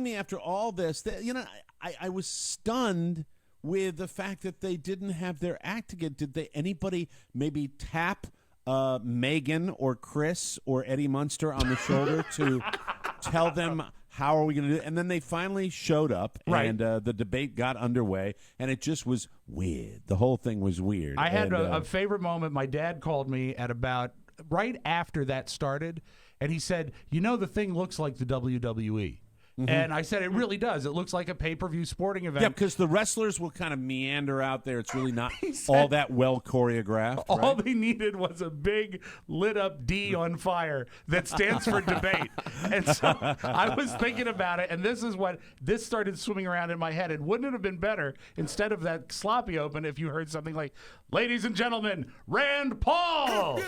me after all this, that, I was stunned with the fact that they didn't have their act together. Did anybody maybe tap Megan or Chris or Eddie Munster on the shoulder to tell them how are we going to do it? And then they finally showed up, and the debate got underway, and it just was weird. The whole thing was weird. I had a favorite moment. My dad called me at about right after that started, and he said, the thing looks like the WWE. Mm-hmm. And I said, it really does. It looks like a pay-per-view sporting event. Yeah, because the wrestlers will kind of meander out there. It's really not all that well choreographed. All they needed was a big lit-up D on fire that stands for debate. And so I was thinking about it, and this started swimming around in my head. And wouldn't it have been better, instead of that sloppy open, if you heard something like, ladies and gentlemen, Rand Paul!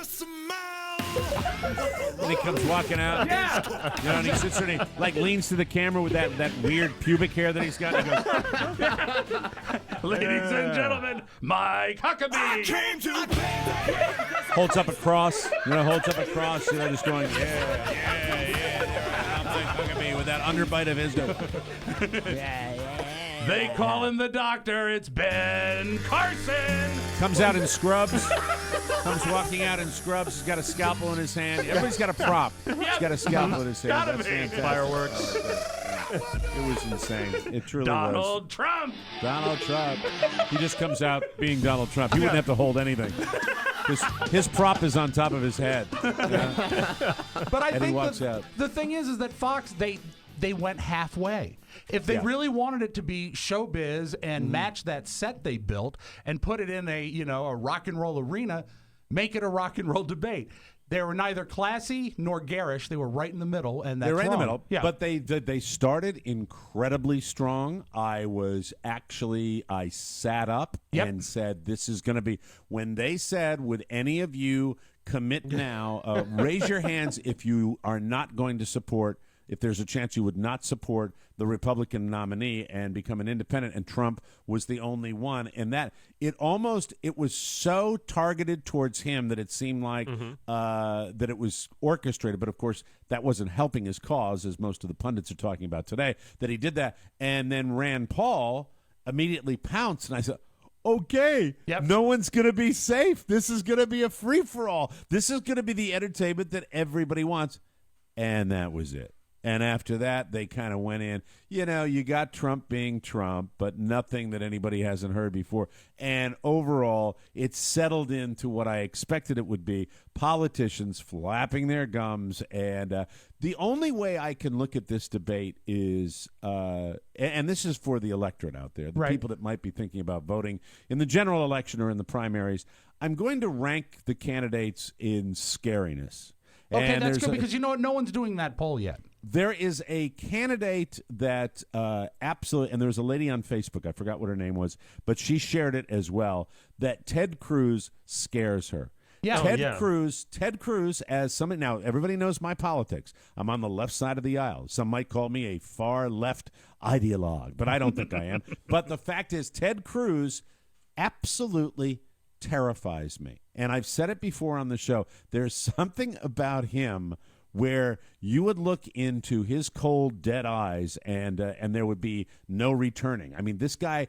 And he comes walking out. Yeah. And he sits there and he leans to the camera with that weird pubic hair that he's got. And he goes, ladies and gentlemen, Mike Huckabee. Holds up a cross. Just going, yeah. Mike Huckabee with that underbite of his nose. They call him the doctor. It's Ben Carson. Comes out in scrubs. Comes walking out in scrubs. He's got a scalpel in his hand. Everybody's got a prop. He's got a scalpel in his hand. Gotta That's be. fantastic. Fireworks. It was insane. It truly Donald was. Trump. Donald Trump. He just comes out being Donald Trump. He wouldn't have to hold anything. His prop is on top of his head. But I think the thing is that Fox, they went halfway. If they really wanted it to be showbiz and match that set they built and put it in a rock and roll arena, make it a rock and roll debate. They were neither classy nor garish. They were right in the middle, and that's They were in the middle, yeah. but they started incredibly strong. I sat up and said, this is going to be, when they said, would any of you commit now, raise your hands if you are not going to support, if there's a chance you would not support the Republican nominee and become an independent, and Trump was the only one. And that it was so targeted towards him that it seemed like that it was orchestrated. But of course, that wasn't helping his cause, as most of the pundits are talking about today, that he did that. And then Rand Paul immediately pounced, and I said, okay, no one's going to be safe. This is going to be a free-for-all. This is going to be the entertainment that everybody wants. And that was it. And after that, they kind of went in, you got Trump being Trump, but nothing that anybody hasn't heard before. And overall, it settled into what I expected it would be, politicians flapping their gums. And the only way I can look at this debate is, and this is for the electorate out there, the people that might be thinking about voting in the general election or in the primaries, I'm going to rank the candidates in scariness. Okay, and that's good because no one's doing that poll yet. There is a candidate that absolutely, and there's a lady on Facebook, I forgot what her name was, but she shared it as well, that Ted Cruz scares her. Yeah. Ted Cruz as somebody, now everybody knows my politics. I'm on the left side of the aisle. Some might call me a far left ideologue, but I don't think I am. But the fact is, Ted Cruz absolutely terrifies me. And I've said it before on the show. There's something about him where you would look into his cold, dead eyes, and there would be no returning. I mean, this guy,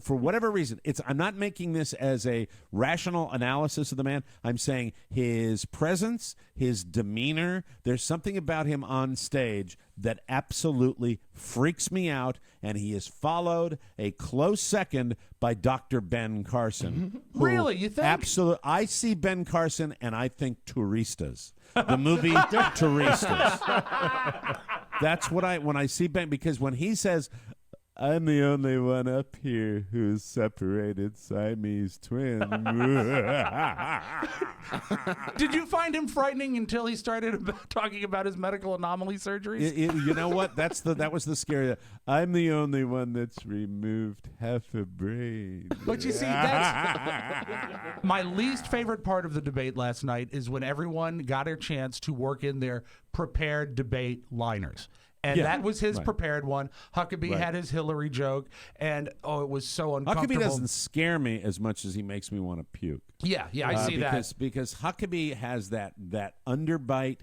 for whatever reason, I'm not making this as a rational analysis of the man. I'm saying his presence, his demeanor, there's something about him on stage that absolutely freaks me out, and he is followed a close second by Dr. Ben Carson. Really? You think? Absolutely. I see Ben Carson, and I think Turistas. The movie Turistas. That's what when I see Ben, because when he says, I'm the only one up here who's separated Siamese twins. Did you find him frightening until he started talking about his medical anomaly surgeries? You know what? That was the scary. I'm the only one that's removed half a brain. But you see, that's my least favorite part of the debate last night is when everyone got a chance to work in their prepared debate liners. And that was his prepared one. Huckabee had his Hillary joke, and it was so uncomfortable. Huckabee doesn't scare me as much as he makes me want to puke. Yeah, I see that. Because Huckabee has that underbite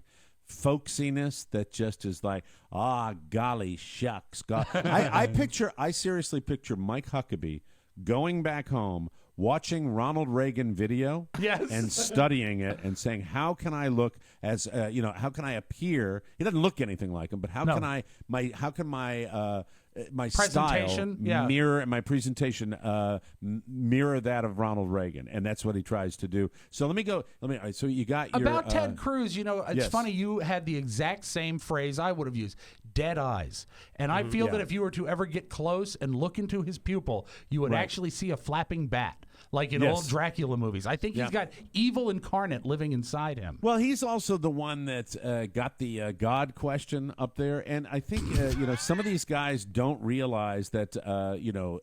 folksiness that just is like, golly shucks. God. I seriously picture Mike Huckabee going back home, watching Ronald Reagan video and studying it and saying, how can I look as, how can I appear? He doesn't look anything like him, but how can my presentation style mirror my presentation mirror that of Ronald Reagan, and that's what he tries to do. So so you got your about Ted Cruz. It's funny, you had the exact same phrase I would have used, dead eyes, and I feel that if you were to ever get close and look into his pupil, you would actually see a flapping bat like in old Dracula movies. I think he's got evil incarnate living inside him. Well, he's also the one that got the God question up there, and I think some of these guys don't realize that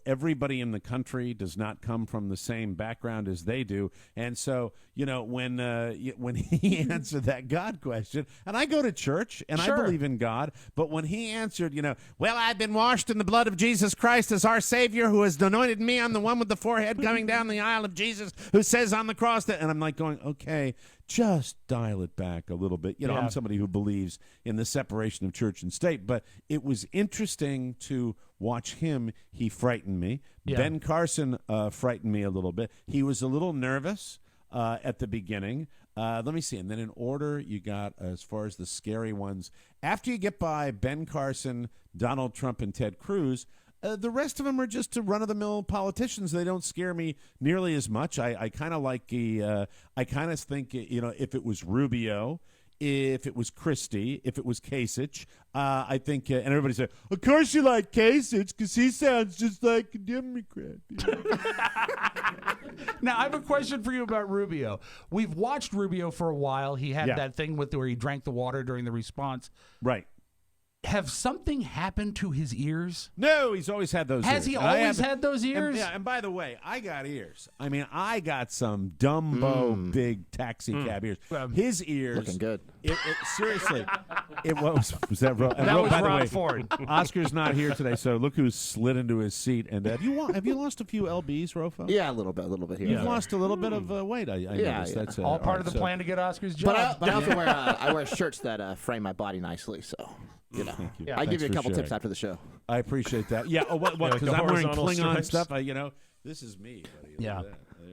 everybody in the country does not come from the same background as they do, and so when he answered that God question, and I go to church and I believe in God, but when he answered, well, I've been washed in the blood of Jesus Christ as our Savior, who has anointed me. I'm the one with the forehead coming down the aisle of Jesus, who says on the cross that, and I'm like going, okay, just dial it back a little bit. I'm somebody who believes in the separation of church and state, but it was interesting to watch him. He frightened me. Ben Carson frightened me a little bit. He was a little nervous at the beginning. Let me see. And then in order, you got, as far as the scary ones, after you get by Ben Carson, Donald Trump, and Ted Cruz, the rest of them are just run-of-the-mill politicians. They don't scare me nearly as much. I kind of like I kind of think, if it was Rubio, if it was Christie, if it was Kasich, I think, and everybody said, of course you like Kasich because he sounds just like a Democrat. Now, I have a question for you about Rubio. We've watched Rubio for a while. He had that thing where he drank the water during the response. Right. Have something happened to his ears? No, he's always had those ears. Has he always had those ears? And by the way, I got ears. I mean, I got some Dumbo big taxi cab ears. His ears. Looking good. Seriously. Was that Ro? That was by the Rob way, Ford. Oscar's not here today, so look who's slid into his seat. And have you lost a few lbs, Rofo? Yeah, a little bit here. You've lost a little bit of weight, I noticed. That's all part of the plan to get Oscar's job. But I also wear shirts that frame my body nicely, so... Thank you. I give you a couple sharing. tips after the show. I appreciate that. Yeah. What? Because I'm wearing Klingon stuff. This is me, buddy. Yeah.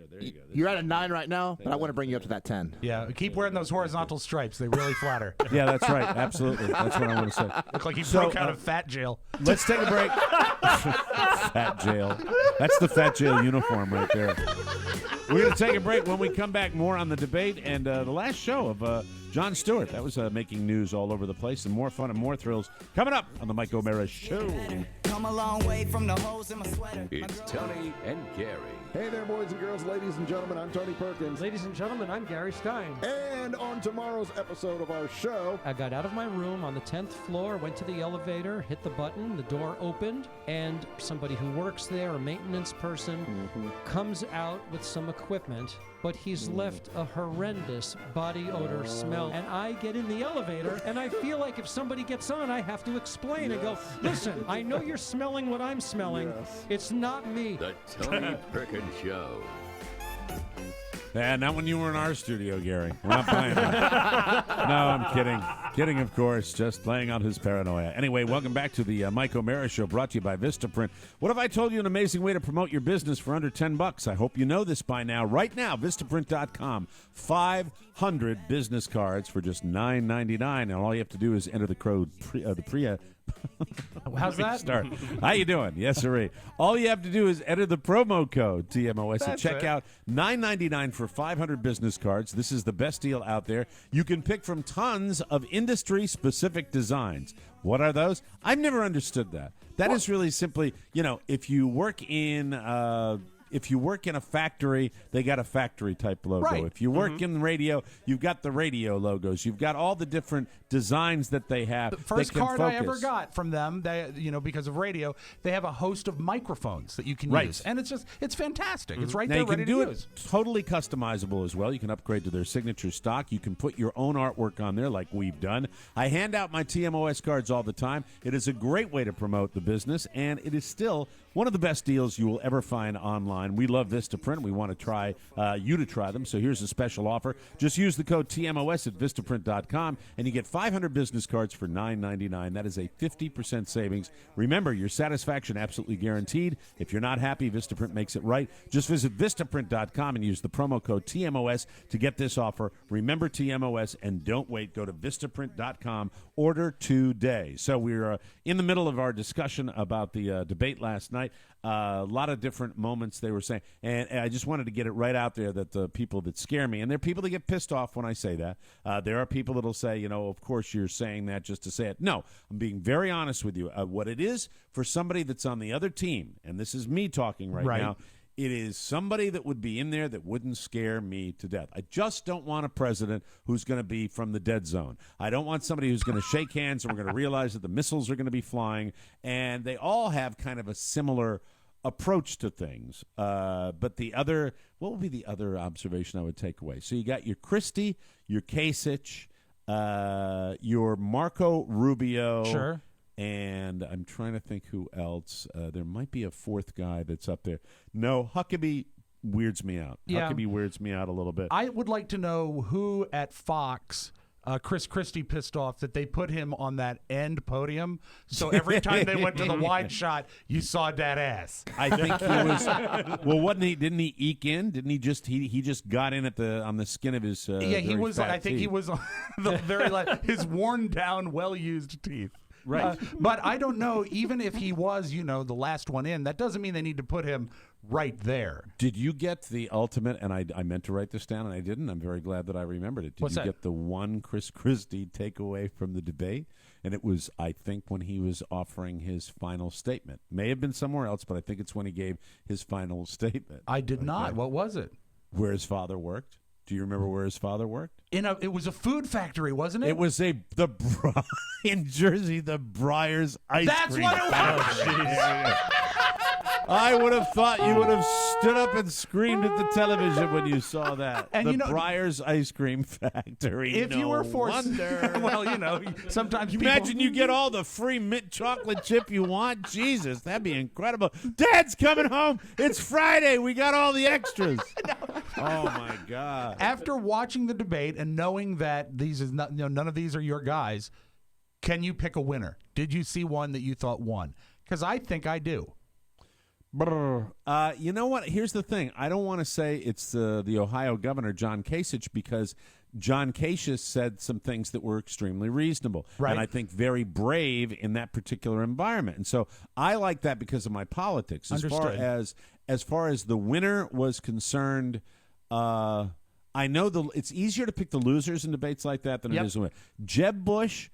There you go. You're at a 9 right now, but I want to bring you up to that 10. Yeah. Keep wearing those horizontal stripes. They really flatter. Yeah, that's right. Absolutely. That's what I want to say. Look like he broke out of fat jail. Let's take a break. Fat jail. That's the fat jail uniform right there. We're going to take a break. When we come back, more on the debate and the last show of Jon Stewart. That was making news all over the place, and more fun and more thrills coming up on the Mike O'Meara Show. Come a long way from the holes in my sweater. It's Tony and Gary. Hey there, boys and girls, ladies and gentlemen. I'm Tony Perkins. Ladies and gentlemen, I'm Gary Stein. And on tomorrow's episode of our show, I got out of my room on the 10th floor, went to the elevator, hit the button, the door opened, and somebody who works there, a maintenance person, comes out with some equipment, but he's left a horrendous body odor smell. And I get in the elevator, and I feel like if somebody gets on, I have to explain and go, listen, I know you're smelling what I'm smelling. It's not me. The Tony Perkins Show. Yeah, not when you were in our studio, Gary. We're not playing that. No, I'm kidding. Kidding, of course, just playing out his paranoia. Anyway, welcome back to the Mike O'Meara Show, brought to you by Vistaprint. What if I told you an amazing way to promote your business for under $10? I hope you know this by now. Right now, Vistaprint.com, 500 business cards for just $9.99, and all you have to do is enter the code How's that? Start. How you doing? Yes, sir. All you have to do is enter the promo code TMOS at That's checkout. $9.99 for 500 business cards. This is the best deal out there. You can pick from tons of industry-specific designs. What are those? I've never understood that. That is really simply, if you work in a factory, they got a factory type logo. Right. If you work in radio, you've got the radio logos. You've got all the different designs that they have. The first that can card focus. I ever got from them, they, because of radio, they have a host of microphones that you can use, and it's fantastic. It's right now there, you can ready do to it use. totally customizable as well. You can upgrade to their signature stock. You can put your own artwork on there, like we've done. I hand out my TMOS cards all the time. It is a great way to promote the business, and it is still one of the best deals you will ever find online. online. We love Vistaprint. We want to try you to try them. So here's a special offer. Just use the code TMOS at Vistaprint.com, and you get 500 business cards for $9.99. That is a 50% savings. Remember, your satisfaction absolutely guaranteed. If you're not happy, Vistaprint makes it right. Just visit Vistaprint.com and use the promo code TMOS to get this offer. Remember TMOS, and don't wait. Go to Vistaprint.com. Order today. So we're in the middle of our discussion about the debate last night. A lot of different moments they were saying, and I just wanted to get it right out there that the people that scare me, and there are people that get pissed off when I say that. There are people that'll say, of course you're saying that just to say it. No, I'm being very honest with you. What it is for somebody that's on the other team, and this is me talking right now, it is somebody that would be in there that wouldn't scare me to death. I just don't want a president who's going to be from the dead zone. I don't want somebody who's going to shake hands and we're going to realize that the missiles are going to be flying, and they all have kind of a similar approach to things. But what would be the other observation I would take away? So you got your Christie, your Kasich, your Marco Rubio. Sure. And I'm trying to think who else. There might be a fourth guy that's up there. No, Huckabee weirds me out. Yeah. Huckabee weirds me out a little bit. I would like to know who at Fox Chris Christie pissed off that they put him on that end podium. So every time they went to the wide shot, you saw that ass. I think he was. Well, wasn't he? Didn't he eke in? Didn't he just? He just got in on the skin of his. Yeah, he was. I think teeth. he was on the very his worn down, well used teeth. Right. But I don't know, even if he was, the last one in, that doesn't mean they need to put him right there. Did you get the ultimate, and I meant to write this down, and I didn't. I'm very glad that I remembered it. Did What's you that? get the one Chris Christie takeaway from the debate? And it was, I think, when he was offering his final statement. May have been somewhere else, but I think it's when he gave his final statement. I did not. What was it? Where his father worked. Do you remember where his father worked? It was a food factory, wasn't it? It was in Jersey, the Breyers ice That's cream. what it was. I would have thought you would have stood up and screamed at the television when you saw that. And the Breyers Breyers ice cream factory. If you were forced, wonder. well, sometimes You people, imagine you get all the free mint chocolate chip you want. Jesus, that'd be incredible. Dad's coming home. It's Friday. We got all the extras. Oh my God! After watching the debate and knowing that these is not, none of these are your guys, can you pick a winner? Did you see one that you thought won? Because I think I do. You know what? Here's the thing. I don't want to say it's the Ohio governor, John Kasich, because John Kasich said some things that were extremely reasonable. Right. And I think very brave in that particular environment. And so I like that because of my politics. As far as the winner was concerned, I know it's easier to pick the losers in debates like that than it is to win. Jeb Bush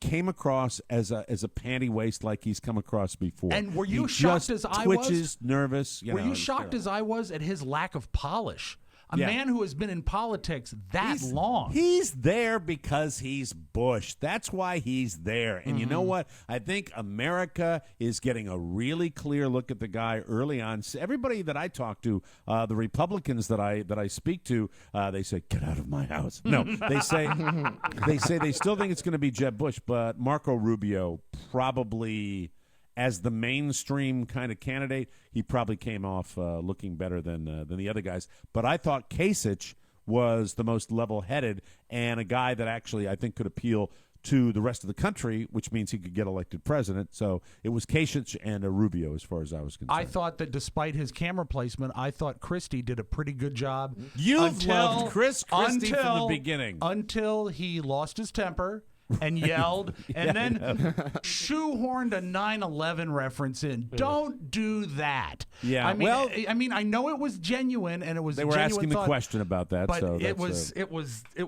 came across as a panty waist like he's come across before. And were you He shocked just as I was? twitches, nervous. Were you shocked as I was at his lack of polish? A Yeah. man who has been in politics that long. He's there because he's Bush. That's why he's there. And you know Mm-hmm. what? I think America is getting a really clear look at the guy early on. Everybody that I talk to, the Republicans that I speak to, they say, "Get out of my house." No, they say they still think it's going to be Jeb Bush, but Marco Rubio probably, as the mainstream kind of candidate, he probably came off looking better than the other guys. But I thought Kasich was the most level-headed and a guy that actually I think could appeal to the rest of the country, which means he could get elected president. So it was Kasich and Rubio as far as I was concerned. I thought that despite his camera placement, I thought Christie did a pretty good job. You've loved Chris Christie from the beginning. Until he lost his temper and yelled, and then shoehorned a 9/11 reference in. Don't do that. Yeah, I mean, well- I know it was genuine, and it was They a were genuine asking the thought, question about that. but so it that's,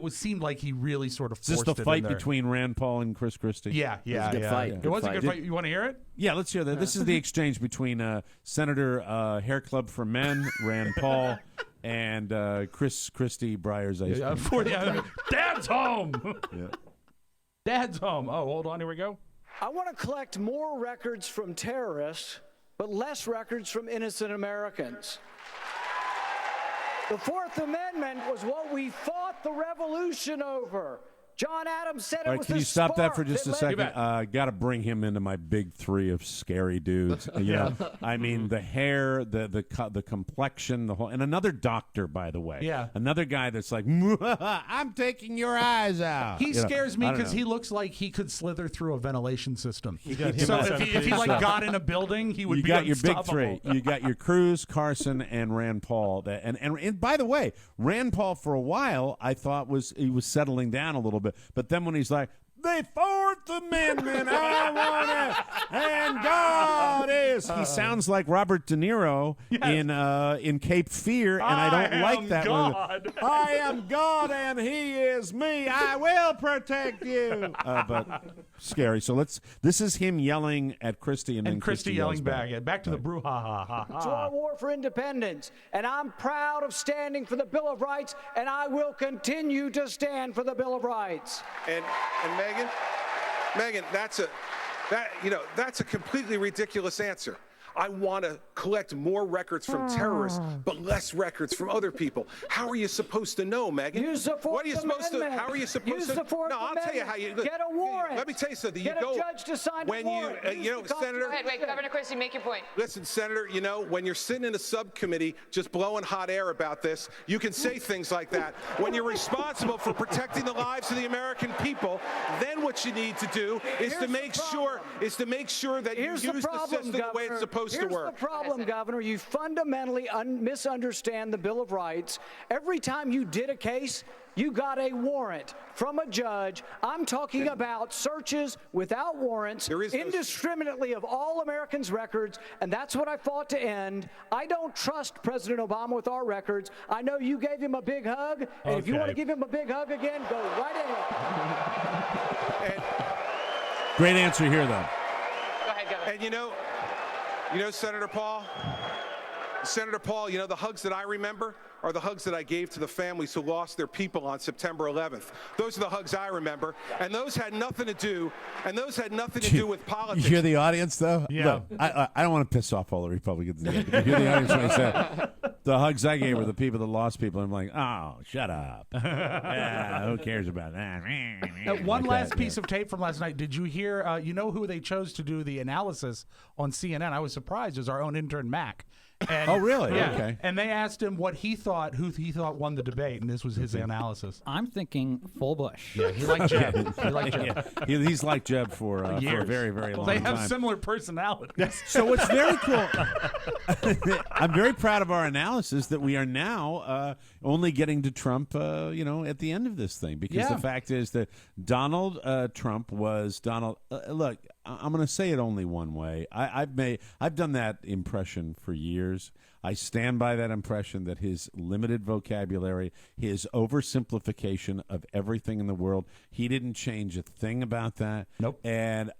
was seemed like he really sort of is this forced the it fight in there. between Rand Paul and Chris Christie? Yeah. a good fight. It Good was a fight. good fight. You want to hear it? Yeah, let's hear that. This is the exchange between Senator Hair Club for Men, Rand Paul, and Chris Christie, Breyers Ice Cream. Dad's home. Dad's home. Oh, hold on. Here we go. I want to collect more records from terrorists, but less records from innocent Americans. The Fourth Amendment was what we fought the revolution over. John Adams said All it right, was can the you stop that spark for just a led- second? Got to bring him into my big three of scary dudes. You know, I mean, the hair, the complexion, the whole, and another doctor, by the way. Yeah. Another guy that's like, I'm taking your eyes out. He You know, scares me I don't because know. he looks like he could slither through a ventilation system. got him So as if he MP, like so- got in a building, he would You be got your big unstoppable. three. You got your Cruz, Carson, and Rand Paul. And by the way, Rand Paul for a while I thought he was settling down a little bit, but then when he's like, the Fourth Amendment, I want it, and God is. He sounds like Robert De Niro in Cape Fear, and I don't like that one. I am God, and He is me. I will protect you. But scary. So this is him yelling at Christie, and then Christie yells yelling back. Yeah, back to the brouhaha. to our war for independence. And I'm proud of standing for the Bill of Rights, and I will continue to stand for the Bill of Rights. And Megan, that's a completely ridiculous answer. I want to collect more records from terrorists, but less records from other people. How are you supposed to know, Megan? Use the Fourth What are you supposed Amendment. to? How are you supposed Use to? the Fourth No, I'll tell you how you Get a warrant. Let me tell you something. Get you go a judge to sign when a warrant. Use the Senator. Go ahead, wait, Governor Christie, make your point. Listen, Senator, when you're sitting in a subcommittee just blowing hot air about this, you can say things like that. When you're responsible for protecting the lives of the American people, then what you need to do is to make sure that you use the system the way it's supposed to work. Here's the problem, Governor. You fundamentally misunderstand the Bill of Rights. Every time you did a case, you got a warrant from a judge. I'm talking about searches without warrants, indiscriminately of all Americans' records, and that's what I fought to end. I don't trust President Obama with our records. I know you gave him a big hug, and if you want to give him a big hug again, go right ahead. Great answer here, though. Go ahead, Governor. And Senator Paul, the hugs that I remember are the hugs that I gave to the families who lost their people on September 11th. Those are the hugs I remember, and those had nothing to do with politics. You hear the audience, though? Yeah. Look, I don't want to piss off all the Republicans again, but you hear the audience when I said the hugs I gave were the people that lost people. I'm like, oh, shut up. Yeah, who cares about that? One last piece of tape from last night. Did you hear, you know who they chose to do the analysis on CNN? I was surprised. It was our own intern, Mac. And, Oh, really? Yeah. Okay. And they asked him what he thought, who he thought won the debate, and this was his analysis. I'm thinking full Bush. Yeah, he liked Jeb. He liked Jeb. He's like Jeb for a Years. very, very long They time. have similar personalities. So what's very cool, I'm very proud of our analysis that we are now only getting to Trump, at the end of this thing. Because the fact is that Donald Trump was Donald. Look, I'm going to say it only one way. I've done that impression for years. I stand by that impression that his limited vocabulary, his oversimplification of everything in the world, he didn't change a thing about that. Nope. And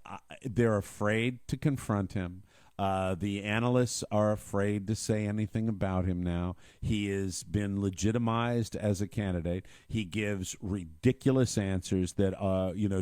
they're afraid to confront him. The analysts are afraid to say anything about him now. He has been legitimized as a candidate. He gives ridiculous answers that,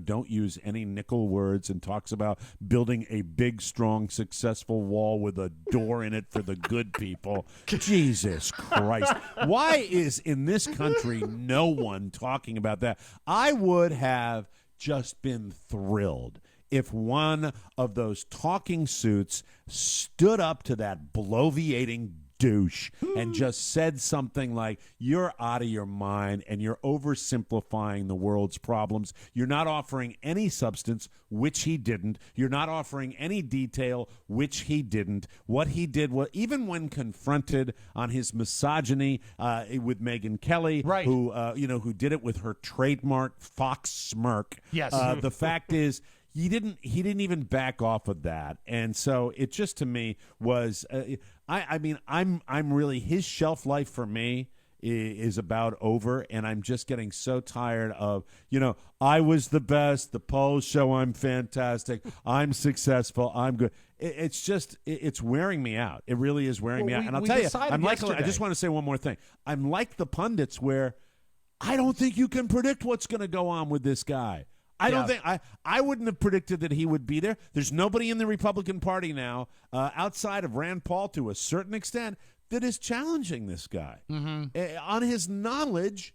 don't use any nickel words and talks about building a big, strong, successful wall with a door in it for the good people. Jesus Christ. Why is in this country no one talking about that? I would have just been thrilled if one of those talking suits stood up to that bloviating douche and just said something like, you're out of your mind and you're oversimplifying the world's problems. You're not offering any substance, which he didn't. You're not offering any detail, which he didn't. What he did was, even when confronted on his misogyny with Megyn Kelly, Right. who did it with her trademark Fox smirk. Yes. The fact is, he didn't even back off of that, and so it just to me was I'm really, his shelf life for me is about over, and I'm just getting so tired of I was the best, the polls show I'm fantastic, I'm successful, I'm good. It's wearing me out. It really is wearing me out. And I'll tell you, I just want to say one more thing. I'm like the pundits where I don't think you can predict what's going to go on with this guy. I don't think I wouldn't have predicted that he would be there. There's nobody in the Republican Party now, outside of Rand Paul to a certain extent, that is challenging this guy on his knowledge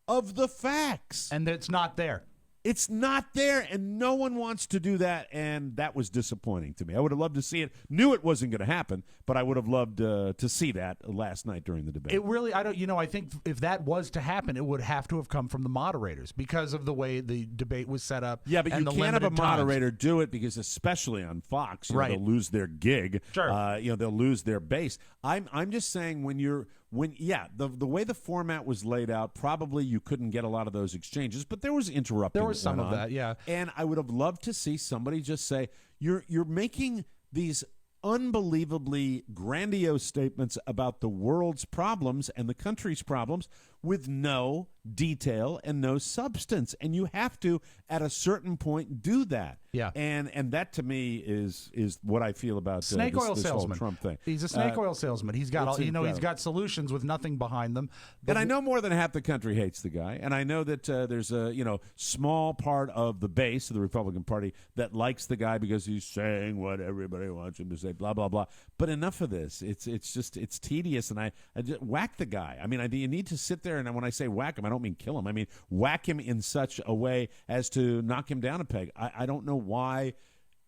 of the facts. And it's not there. It's not there, and no one wants to do that, and that was disappointing to me. I would have loved to see it. Knew it wasn't going to happen, but I would have loved to see that last night during the debate. It really, I think if that was to happen, it would have to have come from the moderators because of the way the debate was set up. Yeah, but you and the can't have a limited times. moderator do it because, especially on Fox, you know, they'll lose their gig. Sure. They'll lose their base. I'm just saying the way the format was laid out, probably you couldn't get a lot of those exchanges, but there was interrupting. There was some of that, yeah. And I would have loved to see somebody just say, "You're making these unbelievably grandiose statements about the world's problems and the country's problems with no detail and no substance, and you have to at a certain point do that." Yeah. And that to me is what I feel about snake this oil whole salesman. Trump thing. He's a snake oil salesman. He's got he's got solutions with nothing behind them. And I know more than half the country hates the guy, and I know that there's a small part of the base of the Republican Party that likes the guy because he's saying what everybody wants him to say, blah blah blah. But enough of this. It's tedious, and I just whack the guy. I mean, you need to sit there, and when I say whack him, I don't mean kill him. I mean whack him in such a way as to knock him down a peg. I don't know why.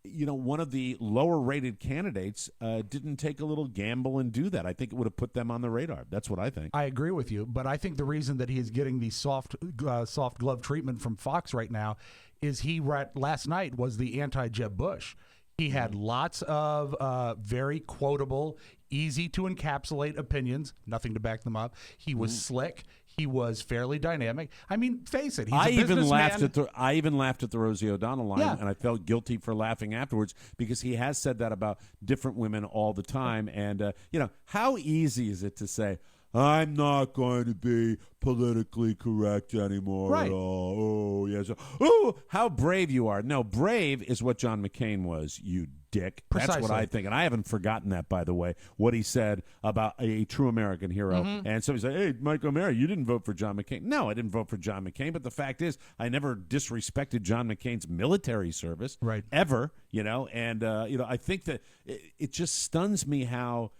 One of the lower-rated candidates didn't take a little gamble and do that. I think it would have put them on the radar. That's what I think. I agree with you, but I think the reason that he's getting the soft glove treatment from Fox right now is last night was the anti-Jeb Bush. He had lots of very quotable, easy to encapsulate opinions, nothing to back them up. He was slick. He was fairly dynamic. I mean, face it. He's a businessman. I even laughed at the Rosie O'Donnell line, and I felt guilty for laughing afterwards because he has said that about different women all the time. And how easy is it to say, "I'm not going to be politically correct anymore at all"? Oh, yes. Oh, how brave you are. No, brave is what John McCain was, you dick. Precisely. That's what I think. And I haven't forgotten that, by the way, what he said about a true American hero. And somebody said, "Hey, Mike O'Mara, you didn't vote for John McCain." No, I didn't vote for John McCain. But the fact is, I never disrespected John McCain's military service ever, And, I think that it just stuns me how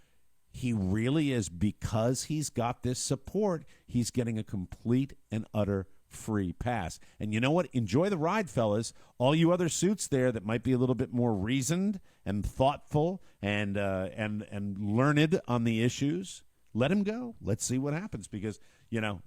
he really is, because he's got this support, he's getting a complete and utter free pass. And you know what? Enjoy the ride, fellas. All you other suits there that might be a little bit more reasoned and thoughtful and learned on the issues, let him go. Let's see what happens, because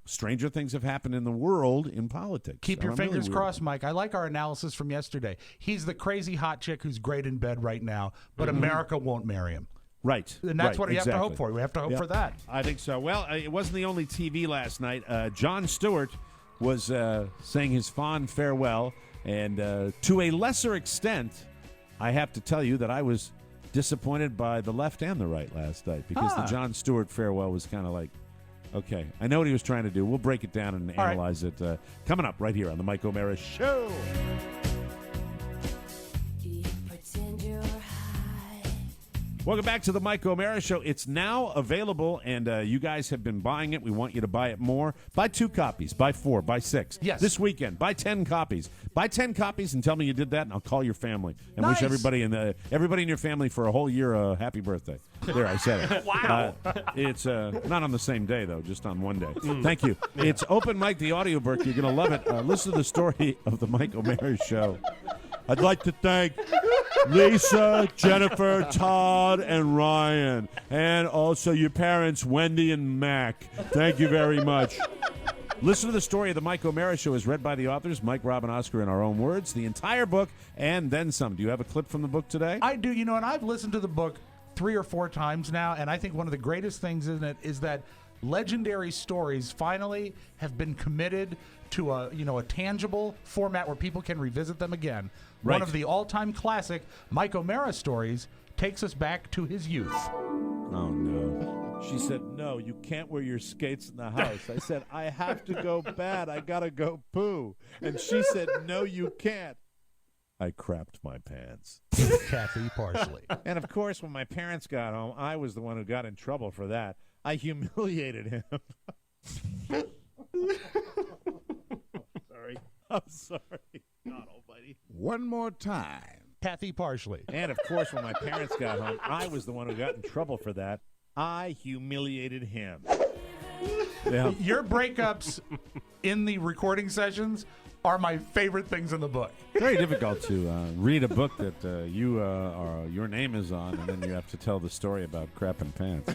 stranger things have happened in the world in politics. Keep your fingers crossed, Mike. I like our analysis from yesterday. He's the crazy hot chick who's great in bed right now, but America won't marry him. Right. And that's what you have to hope for. We have to hope for that. I think so. Well, it wasn't the only TV last night. Jon Stewart was saying his fond farewell. And to a lesser extent, I have to tell you that I was disappointed by the left and the right last night, because the Jon Stewart farewell was kind of like, okay, I know what he was trying to do. We'll break it down and analyze it coming up right here on the Mike O'Mara Show. Welcome back to the Mike O'Mara Show. It's now available, and you guys have been buying it. We want you to buy it more. Buy 2 copies. Buy 4. Buy 6. Yes. This weekend, buy 10 copies. Buy 10 copies and tell me you did that, and I'll call your family and wish everybody in your family for a whole year a happy birthday. There, I said it. Wow. It's not on the same day, though, just on one day. Thank you. It's Open Mike, the audiobook. You're going to love it. Listen to the story of the Mike O'Mara Show. I'd like to thank Lisa, Jennifer, Todd, and Ryan, and also your parents, Wendy and Mac. Thank you very much. Listen to the story of the Mike O'Mara Show is read by the authors, Mike, Rob, and Oscar, in our own words. The entire book, and then some. Do you have a clip from the book today? I do. And I've listened to the book 3 or 4 times now, and I think one of the greatest things in it is that legendary stories finally have been committed to a tangible format where people can revisit them again. Right. One of the all-time classic Mike O'Mara stories takes us back to his youth. Oh, no. She said, "No, you can't wear your skates in the house." I said, "I have to go bad. I got to go poo." And she said, "No, you can't." I crapped my pants. Kathy Parsley. And, of course, when my parents got home, I was the one who got in trouble for that. I humiliated him. I'm sorry. God almighty. One more time. Kathy Parsley. And, of course, when my parents got home, I was the one who got in trouble for that. I humiliated him. Yeah. Your breakups in the recording sessions are my favorite things in the book. Very difficult to read a book that your name is on, and then you have to tell the story about crapping pants.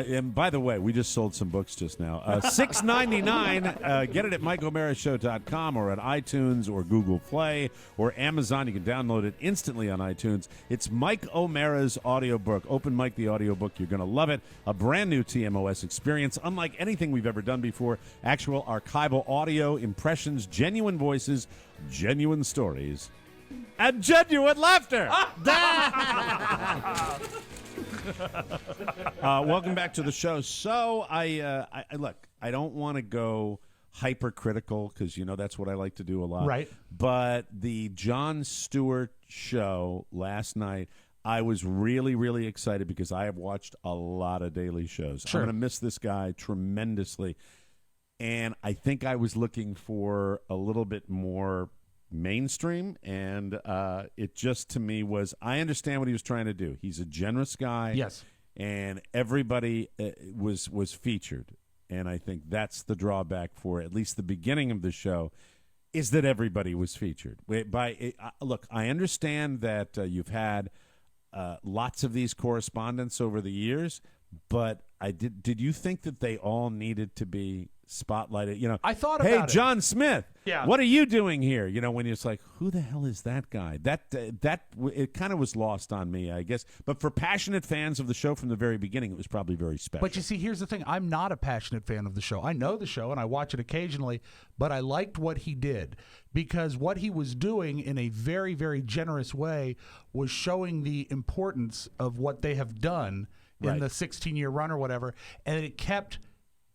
And by the way, we just sold some books just now. $6.99. Get it at MikeO'MaraShow.com or at iTunes or Google Play or Amazon. You can download it instantly on iTunes. It's Mike O'Mara's audiobook. Open Mike the audiobook. You're going to love it. A brand new TMOS experience, unlike anything we've ever done before. Actual archival audio, impressions, genuine voices, genuine stories, and genuine laughter. Welcome back to the show. So I look, I don't want to go hypercritical because that's what I like to do a lot. Right. But the Jon Stewart show last night, I was really, really excited because I have watched a lot of daily shows. Sure. I'm going to miss this guy tremendously. And I think I was looking for a little bit more mainstream, and it just to me was, I understand what he was trying to do. He's a generous guy. Yes. And everybody was featured. And I think that's the drawback for at least the beginning of the show, is that everybody was featured. Look, I understand that you've had lots of these correspondents over the years, but did you think that they all needed to be spotlighted? I thought hey, about it. John Smith, Yeah. what are you doing here? When it's like, who the hell is that guy? That it kind of was lost on me, I guess. But for passionate fans of the show from the very beginning, it was probably very special. But you see, here's the thing. I'm not a passionate fan of the show. I know the show, and I watch it occasionally, but I liked what he did because what he was doing in a very, very generous way was showing the importance of what they have done in the 16-year run or whatever, and it kept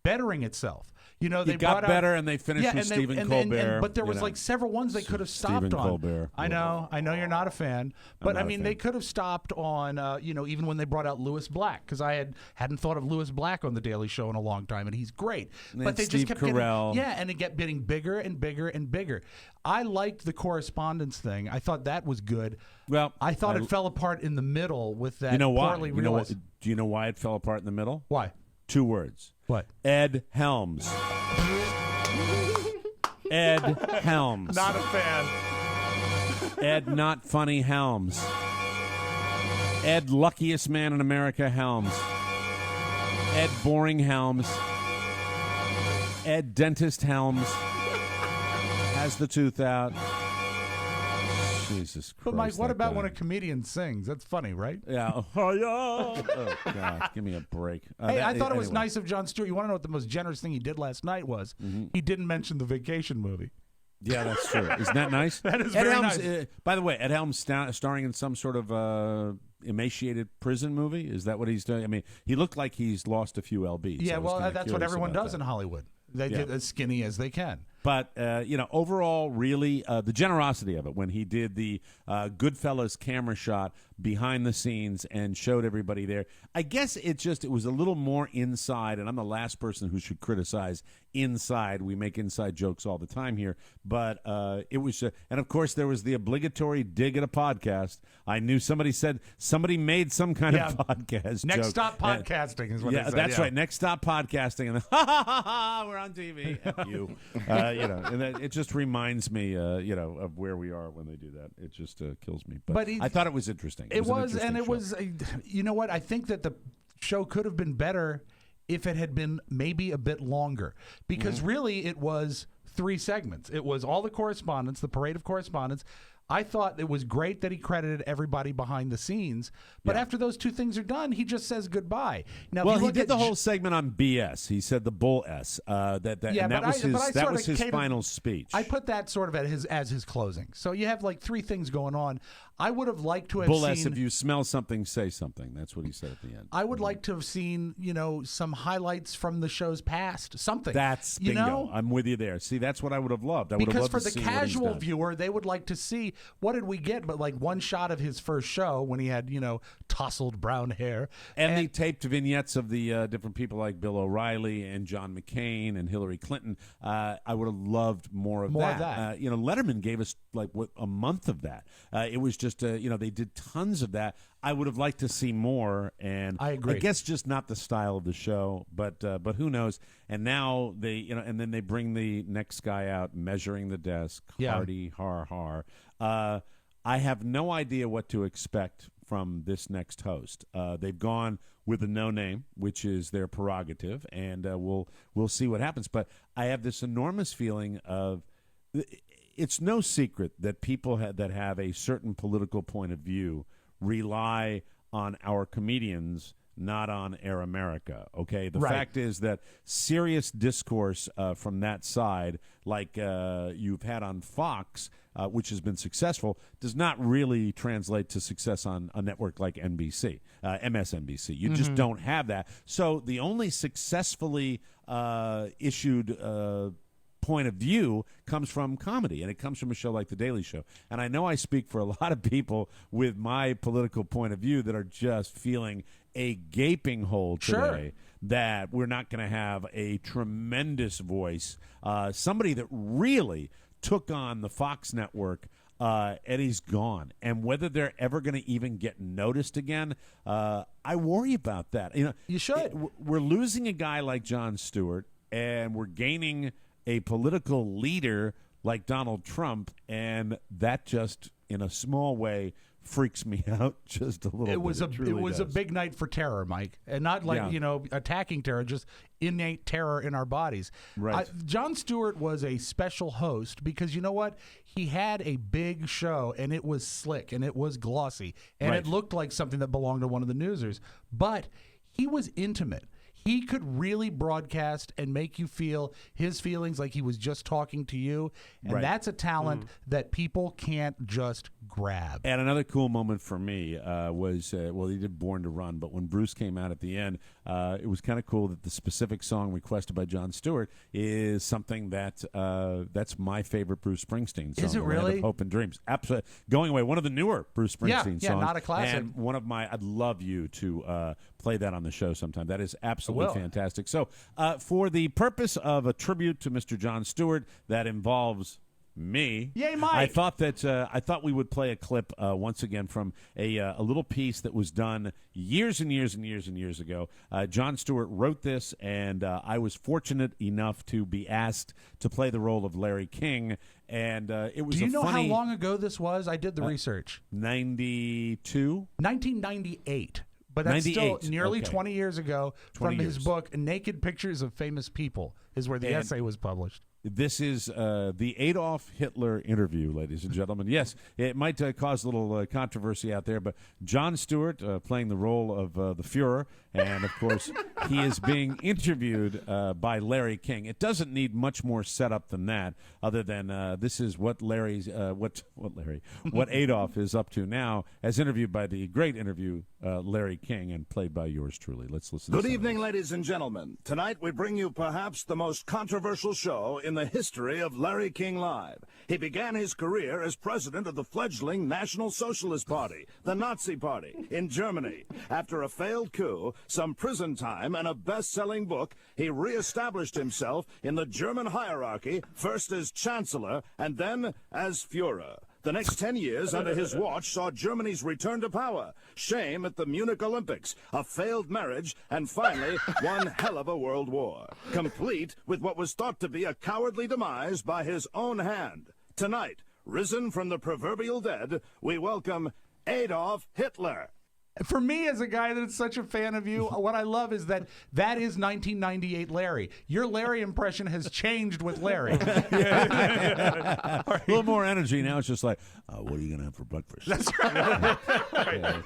bettering itself. They it got better, and they finished with Stephen Colbert. But there was like several ones they could have stopped Stephen on. Colbert. I know you're not a fan, but not a fan. they could have stopped on, even when they brought out Louis Black, because I hadn't thought of Louis Black on the Daily Show in a long time, and he's great. And but they Steve just kept Carell. and it kept getting bigger and bigger and bigger. I liked the correspondence thing. I thought that was good. Well, I thought it fell apart in the middle with that. You know why? poorly You know realized. do you know why it fell apart in the middle? Why? 2 words. What? Ed Helms. Ed Helms. Not a fan. Ed Not Funny Helms. Ed Luckiest Man in America Helms. Ed Boring Helms. Ed Dentist Helms. Has the tooth out. Jesus Christ. But Mike, what that about guy. when a comedian sings? That's funny, right? Yeah. Oh, God. Give me a break. Hey, I thought it was anyway. nice of Jon Stewart. You want to know what the most generous thing he did last night was? Mm-hmm. He didn't mention the Vacation movie. Yeah, that's true. Isn't that nice? That is Ed very Helms, nice. by the way, Ed Helms starring in some sort of emaciated prison movie. Is that what he's doing? I mean, he looked like he's lost a few lbs. Yeah, I was well, kinda that's what curious everyone about does that. in Hollywood. They get as skinny as they can. But, overall, really, the generosity of it when he did the Goodfellas camera shot behind the scenes and showed everybody there. I guess it was a little more inside, and I'm the last person who should criticize inside. We make inside jokes all the time here. But it was, and of course, there was the obligatory dig at a podcast. I knew somebody made some kind of podcast Next joke. stop podcasting is what they said. That's right. Next stop podcasting. And then, we're on TV. F you. And it just reminds me, of where we are when they do that. It just kills me. But I thought it was interesting. It was, an and it interesting show. was. You know what? I think that the show could have been better if it had been maybe a bit longer, because really it was 3 segments. It was all the correspondence, the parade of correspondence. I thought it was great that he credited everybody behind the scenes, but after those 2 things are done, he just says goodbye. Now, Well, if you he look did at the whole segment on BS. He said the bull S. And that was his final speech. I put that sort of as his closing. So you have like 3 things going on. I would have liked to have bull seen. S. If you smell something, say something. That's what he said at the end. I would like to have seen, some highlights from the show's past. Something. That's bingo. I'm with you there. See, that's what I would have loved. I would have Because loved for to the see what he's casual done. viewer, they would like to see, what did we get but like one shot of his first show when he had, tousled brown hair. And they taped vignettes of the different people like Bill O'Reilly and John McCain and Hillary Clinton. I would have loved more of that. Letterman gave us like a month of that. It was just just they did tons of that. I would have liked to see more, and I agree. I guess just not the style of the show, but who knows? And now they and then they bring the next guy out, Measuring the Desk, Hardy har. I have no idea what to expect from this next host. They've gone with a no name, which is their prerogative, and we'll see what happens. But I have this enormous feeling of it's no secret that people that have a certain political point of view rely on our comedians, not on Air America. Okay, the fact is that serious discourse from that side, like you've had on Fox, which has been successful, does not really translate to success on a network like NBC, MSNBC. You just don't have that. So the only successfully issued point of view comes from comedy, and it comes from a show like The Daily Show. And I know I speak for a lot of people with my political point of view that are just feeling a gaping hole today that we're not going to have a tremendous voice, somebody that really took on the Fox network, and he's gone. And whether they're ever going to even get noticed again, I worry about that. You should. We're losing a guy like Jon Stewart, and we're gaining a political leader like Donald Trump, and that just, in a small way, freaks me out just a little bit. It was a big night for terror, Mike, and not like attacking terror, just innate terror in our bodies. Right. Jon Stewart was a special host because you know what? He had a big show, and it was slick, and it was glossy, and it looked like something that belonged to one of the newsers. But he was intimate. He could really broadcast and make you feel his feelings like he was just talking to you. And that's a talent that people can't just grab. And another cool moment for me was, he did Born to Run, but when Bruce came out at the end, it was kind of cool that the specific song requested by Jon Stewart is something that that's my favorite Bruce Springsteen song. Is it The Land really? of Hope and Dreams. Absolutely. Going Away, one of the newer Bruce Springsteen songs. Yeah, not a classic. And one of my, I'd love you to play that on the show sometime. That is absolutely fantastic. So for the purpose of a tribute to Mr. Jon Stewart that involves me, Yay, Mike! I thought we would play a clip once again from a little piece that was done years and years and years and years ago. Jon Stewart wrote this, and I was fortunate enough to be asked to play the role of Larry King. And it was. Do you know funny, how long ago this was? I did the research. 92, 1998. But that's still nearly 20 years ago 20 from his years. book, Naked Pictures of Famous People, is where the essay was published. This is the Adolf Hitler interview, ladies and gentlemen. Yes, it might cause a little controversy out there, but Jon Stewart playing the role of the Fuhrer, and of course he is being interviewed by Larry King. It doesn't need much more setup than that, other than this is what what Adolf is up to now, as interviewed by the great Larry King, and played by yours truly. Let's listen. Good evening, ladies and gentlemen. Tonight we bring you perhaps the most controversial show in the history of Larry King Live. He began his career as president of the fledgling National Socialist Party, the Nazi Party, in Germany. After a failed coup, some prison time, and a best-selling book, he re-established himself in the German hierarchy, first as Chancellor and then as Führer. The next 10 years under his watch saw Germany's return to power, shame at the Munich Olympics, a failed marriage, and finally, one hell of a world war, complete with what was thought to be a cowardly demise by his own hand. Tonight, risen from the proverbial dead, we welcome Adolf Hitler. For me, as a guy that's such a fan of you, what I love is that is 1998 Larry. Your Larry impression has changed with Larry. A little more energy now. It's just like, what are you going to have for breakfast? That's right.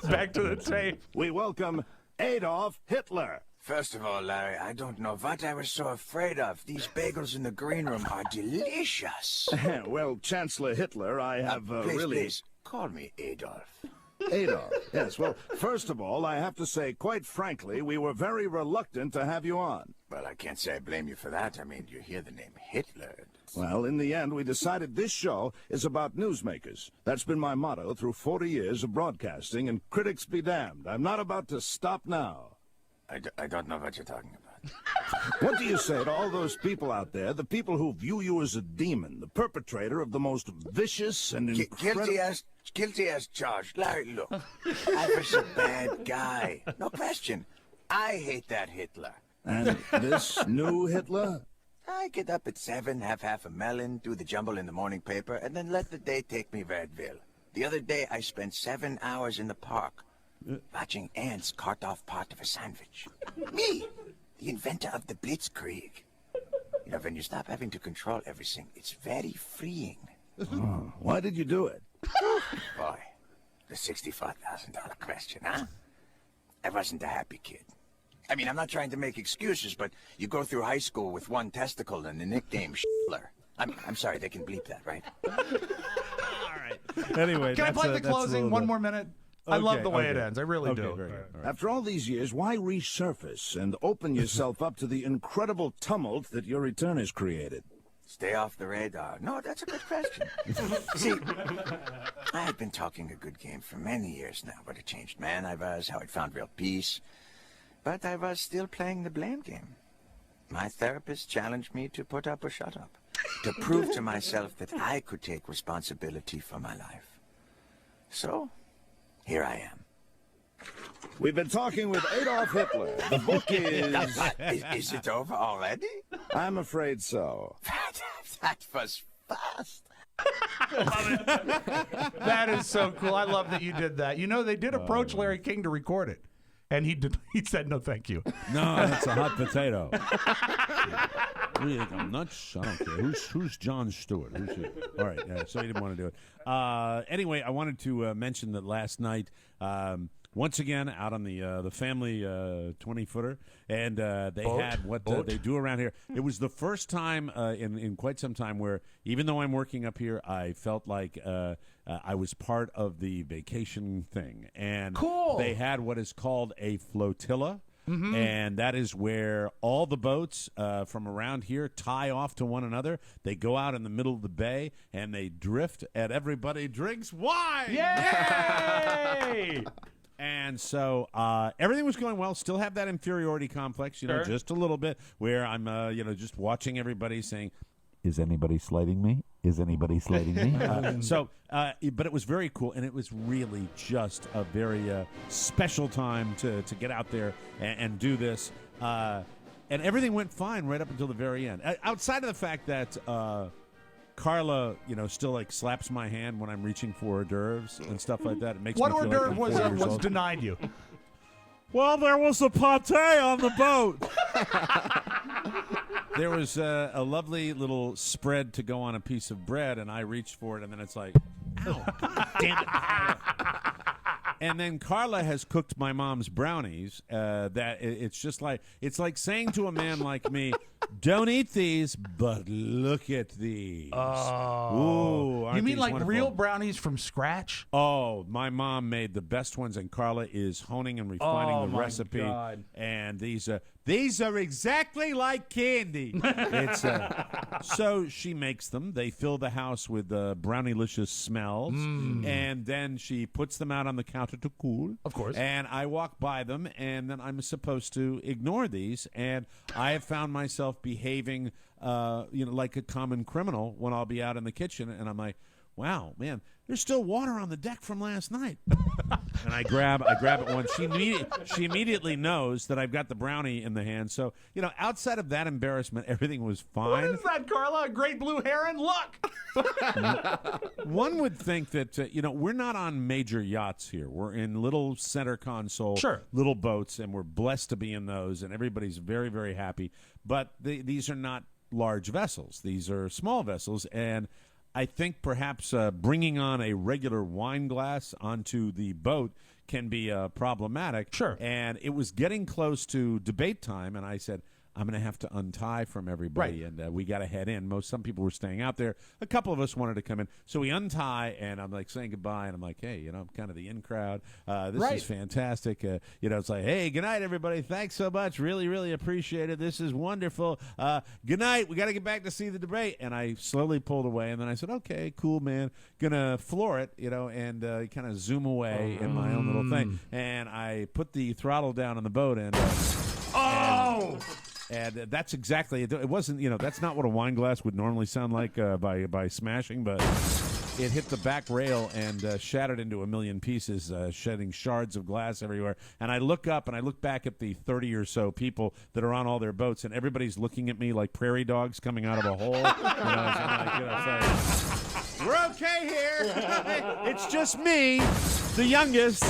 Back to the tape. We welcome Adolf Hitler. First of all, Larry, I don't know what I was so afraid of. These bagels in the green room are delicious. Well, Chancellor Hitler, I have Please, call me Adolf. Adolf, yes. Well, first of all, I have to say, quite frankly, we were very reluctant to have you on. Well, I can't say I blame you for that. I mean, you hear the name Hitler. Well, in the end, we decided this show is about newsmakers. That's been my motto through 40 years of broadcasting, and critics be damned. I'm not about to stop now. I don't know what you're talking about. What do you say to all those people out there, the people who view you as a demon, the perpetrator of the most vicious and incredible... Guilty as charged. Larry, look, I was a bad guy. No question. I hate that Hitler. And this new Hitler? I get up at 7, have half a melon, do the jumble in the morning paper, and then let the day take me where it will. The other day, I spent 7 hours in the park watching ants cart off part of a sandwich. Me, the inventor of the Blitzkrieg. You know, when you stop having to control everything, it's very freeing. Oh, why did you do it? Boy, the $64,000 question, huh? I wasn't a happy kid. I mean, I'm not trying to make excuses, but you go through high school with one testicle and the nickname Schiller. I'm sorry, they can bleep that, right? Anyway, can I play the closing one more minute? I love the way it ends. I really do. Very good. All right. After all these years, why resurface and open yourself up to the incredible tumult that your return has created? Stay off the radar. No, that's a good question. See, I had been talking a good game for many years now. What a changed man I was, how I'd found real peace. But I was still playing the blame game. My therapist challenged me to put up or shut up, to prove to myself that I could take responsibility for my life. So, here I am. We've been talking with Adolf Hitler. The book Is it over already? I'm afraid so. That was fast. That is so cool. I love that you did that. You know, they did approach Larry King to record it, and he said no, thank you. No, that's a hot potato. What do you think? I'm nuts? I don't care. Who's Jon Stewart? All right, so he didn't want to do it. Anyway, I wanted to mention that last night, once again, out on the family 20-footer, and they had what they do around here. It was the first time in quite some time where, even though I'm working up here, I felt like I was part of the vacation thing. And they had what is called a flotilla. Mm-hmm. And that is where all the boats from around here tie off to one another. They go out in the middle of the bay, and they drift, and everybody drinks wine. Yay! And so everything was going well. Still have that inferiority complex, just a little bit, where I'm, just watching everybody saying, "Is anybody slighting me? Is anybody slighting me?" But it was very cool, and it was really just a very special time to get out there and do this. And everything went fine right up until the very end. Outside of the fact that Carla, still like slaps my hand when I'm reaching for hors d'oeuvres and stuff like that. It makes what me feel hors d'oeuvre like I'm 4 years was old. denied you? Well, there was a pate on the boat. There was a lovely little spread to go on a piece of bread, and I reached for it, and then it's like, ow, God damn it, Carla. And then Carla has cooked my mom's brownies. It's like saying to a man like me, "Don't eat these, but look at these." Ooh, aren't you mean these like wonderful? real brownies from scratch? Oh, my mom made the best ones, and Carla is honing and refining the recipe. God. And these are exactly like candy. It's so she makes them. They fill the house with brownie-licious smells, and then she puts them out on the counter to cool. Of course. And I walk by them, and then I'm supposed to ignore these. And I have found myself behaving, like a common criminal when I'll be out in the kitchen, and I'm like, "Wow, man, there's still water on the deck from last night." And I grab it once. She immediately knows that I've got the brownie in the hand. So, outside of that embarrassment, everything was fine. What is that, Carla? A great blue heron? Look! One would think that, we're not on major yachts here. We're in little center console, little boats, and we're blessed to be in those, and everybody's very, very happy. But these are not large vessels. These are small vessels, and I think perhaps bringing on a regular wine glass onto the boat can be problematic. Sure. And it was getting close to debate time, and I said, I'm going to have to untie from everybody, and we got to head in. Some people were staying out there. A couple of us wanted to come in. So we untie, and I'm like saying goodbye, and I'm like, hey, I'm kind of the in crowd. This is fantastic. It's like, hey, good night, everybody. Thanks so much. Really, really appreciate it. This is wonderful. Good night. We got to get back to see the debate. And I slowly pulled away, and then I said, okay, cool, man. Going to floor it, and kind of zoom away in my own little thing. And I put the throttle down on the boat, and... Oh! And that's exactly it. It wasn't, that's not what a wine glass would normally sound like by smashing, but it hit the back rail and shattered into a million pieces, shedding shards of glass everywhere. And I look up and I look back at the 30 or so people that are on all their boats, and everybody's looking at me like prairie dogs coming out of a hole. It's like, we're okay here. It's just me, the youngest,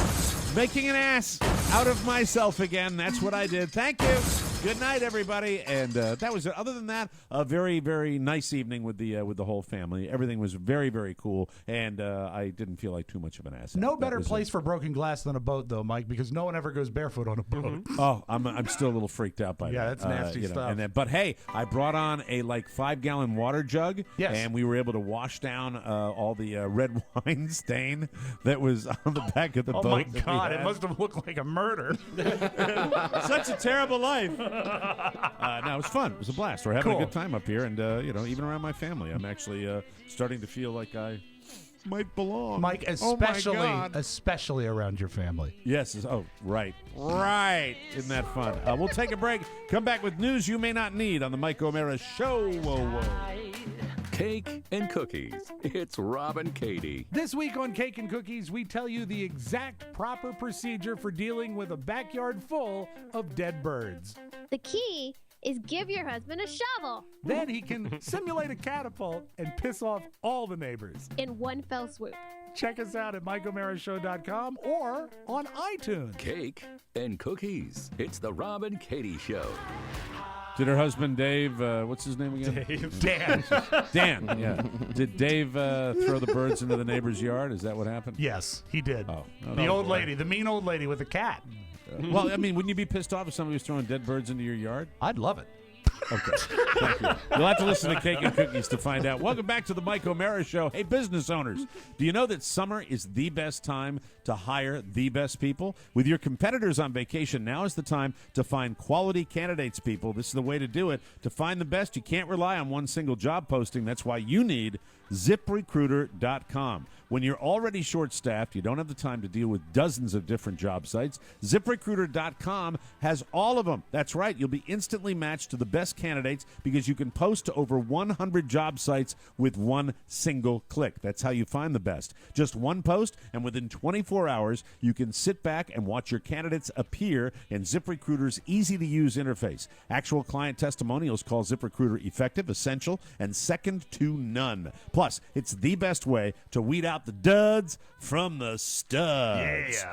making an ass out of myself again. That's what I did. Thank you. Good night, everybody. And that was it. Other than that, a very, very nice evening with the whole family. Everything was very, very cool, and I didn't feel like too much of an ass. No better place for broken glass than a boat, though, Mike, because no one ever goes barefoot on a boat. Oh, I'm still a little freaked out by that. Yeah, that's nasty stuff. But hey, I brought on a 5-gallon water jug, and we were able to wash down all the red wine stain that was on the back of the boat. Oh my God! It must have looked like a murder. Such a terrible life. No, it was fun. It was a blast. We're having a good time up here, and even around my family, I'm actually starting to feel like I might belong. Mike, especially around your family. Yes. Oh, right. Isn't that fun? We'll take a break. Come back with news you may not need on the Mike O'Mara Show. Whoa. Cake and Cookies. It's Rob and Katie. This week on Cake and Cookies, we tell you the exact proper procedure for dealing with a backyard full of dead birds. The key is give your husband a shovel. Then he can simulate a catapult and piss off all the neighbors. In one fell swoop. Check us out at MikeO'MaraShow.com or on iTunes. Cake and Cookies. It's the Rob and Katie Show. Did her husband Dave, what's his name again? Dan. Dan, yeah. Did Dave throw the birds into the neighbor's yard? Is that what happened? Yes, he did. Oh. The old lady, the mean old lady with the cat. Well, I mean, wouldn't you be pissed off if somebody was throwing dead birds into your yard? I'd love it. Okay. Thank you. You'll have to listen to Cake and Cookies to find out. Welcome back to the Mike O'Mara Show. Hey, business owners, do you know that summer is the best time to hire the best people? With your competitors on vacation, now is the time to find quality candidates, people. This is the way to do it. To find the best, you can't rely on one single job posting. That's why you need ZipRecruiter.com. When you're already short-staffed, you don't have the time to deal with dozens of different job sites, ZipRecruiter.com has all of them. That's right. You'll be instantly matched to the best candidates because you can post to over 100 job sites with one single click. That's how you find the best. Just one post, and within 24 hours, you can sit back and watch your candidates appear in ZipRecruiter's easy-to-use interface. Actual client testimonials call ZipRecruiter effective, essential, and second to none. Plus, it's the best way to weed out the duds from the studs.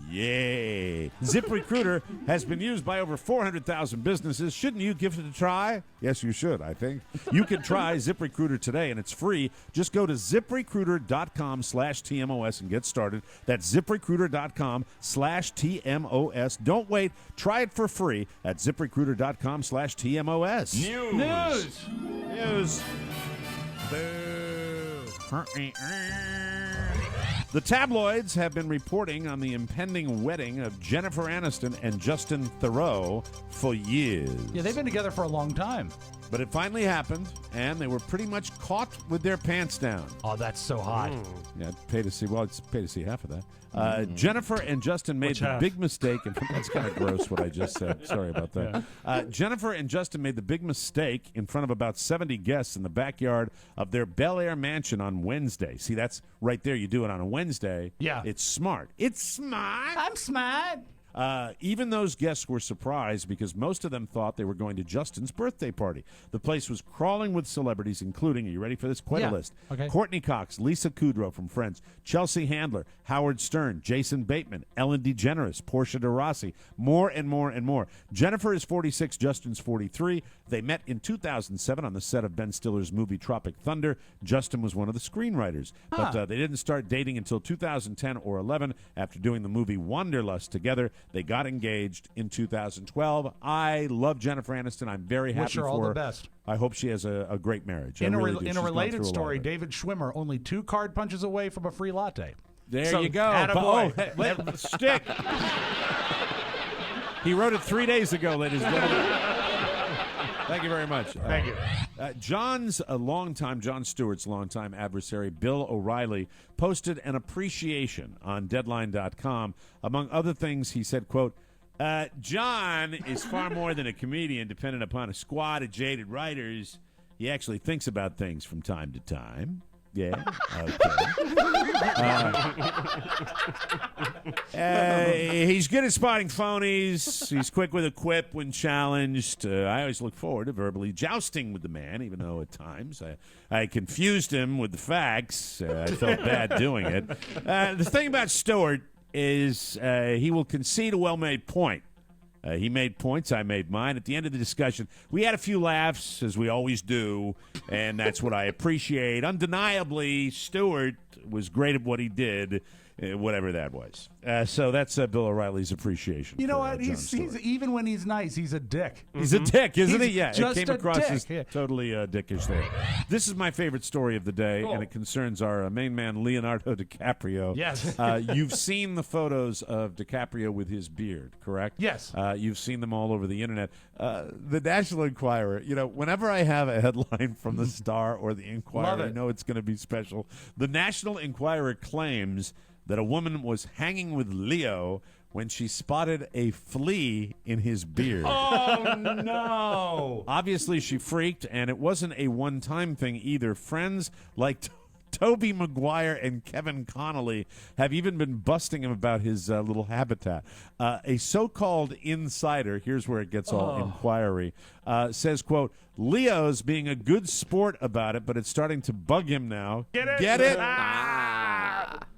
Yeah. ZipRecruiter has been used by over 400,000 businesses. Shouldn't you give it a try? Yes, you should, I think. You can try ZipRecruiter today, and it's free. Just go to ZipRecruiter.com/TMOS and get started. That's ZipRecruiter.com/TMOS. Don't wait. Try it for free at ZipRecruiter.com/TMOS. News. Boo. The tabloids have been reporting on the impending wedding of Jennifer Aniston and Justin Theroux for years. Yeah, they've been together for a long time. But it finally happened, and they were pretty much caught with their pants down. Oh, that's so hot. Yeah, pay to see. Well, it's pay to see half of that. Jennifer and Justin made the big mistake, and that's kind of gross what I just said. Sorry about that. Jennifer and Justin made the big mistake in front of about 70 guests in the backyard of their Bel Air mansion on Wednesday. See, that's right there. You do it on a Wednesday. Yeah. It's smart. It's smart. I'm smart. Even those guests were surprised because most of them thought they were going to Justin's birthday party. The place was crawling with celebrities, including, are you ready for this? Quite a list. Okay. Courtney Cox, Lisa Kudrow from Friends, Chelsea Handler, Howard Stern, Jason Bateman, Ellen DeGeneres, Portia de Rossi, more and more and more. Jennifer is 46, Justin's 43. They met in 2007 on the set of Ben Stiller's movie Tropic Thunder. Justin was one of the screenwriters. But they didn't start dating until 2010 or 11 after doing the movie Wanderlust together. They got engaged in 2012. I love Jennifer Aniston. I'm very happy Wish her for all her. the best. I hope she has a great marriage. In I a really do. in She's a gone related through a lot story, of it. David Schwimmer only 2 card punches away from a free latte. There you go. Attaboy. Stick. He wrote it 3 days ago, ladies and gentlemen. Thank you very much. Thank you. Jon Stewart's longtime adversary, Bill O'Reilly, posted an appreciation on Deadline.com. Among other things, he said, quote, John is far more than a comedian dependent upon a squad of jaded writers. He actually thinks about things from time to time. Yeah. Okay. He's good at spotting phonies. He's quick with a quip when challenged. I always look forward to verbally jousting with the man, even though at times I confused him with the facts. I felt bad doing it. The thing about Stewart is he will concede a well-made point. He made points. I made mine. At the end of the discussion, we had a few laughs, as we always do, and that's what I appreciate. Undeniably, Stewart was great at what he did, whatever that was. So that's Bill O'Reilly's appreciation. You know for, what? He's even when he's nice, he's a dick. He's a dick, isn't he? Yeah, just it came a across dick. as totally dickish there. This is my favorite story of the day, and it concerns our main man, Leonardo DiCaprio. Yes. You've seen the photos of DiCaprio with his beard, correct? Yes. You've seen them all over the internet. The National Enquirer, whenever I have a headline from the Star or the Enquirer, I know it's going to be special. The National Enquirer claims that a woman was hanging with Leo when she spotted a flea in his beard. Oh, no. Obviously, she freaked, and it wasn't a one-time thing either. Friends like Tobey Maguire and Kevin Connolly have even been busting him about his little habitat. A so-called insider, here's where it gets all inquiry, says, quote, Leo's being a good sport about it, but it's starting to bug him now. Get it? Get it?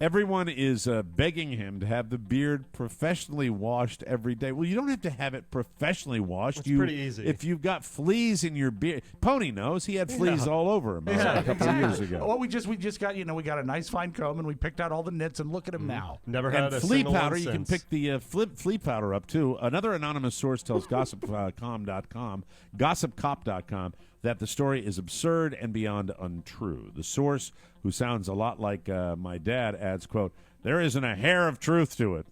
Everyone is begging him to have the beard professionally washed every day. Well, you don't have to have it professionally washed. It's pretty easy. If you've got fleas in your beard, Pony knows he had fleas all over him a couple of years ago. Well, we just got we got a nice fine comb and we picked out all the nits and look at him now. Never had a flea single powder. one You can since. pick the flea powder up too. Another anonymous source tells gossipcop.com, that the story is absurd and beyond untrue. The source, who sounds a lot like my dad, adds, quote, there isn't a hair of truth to it.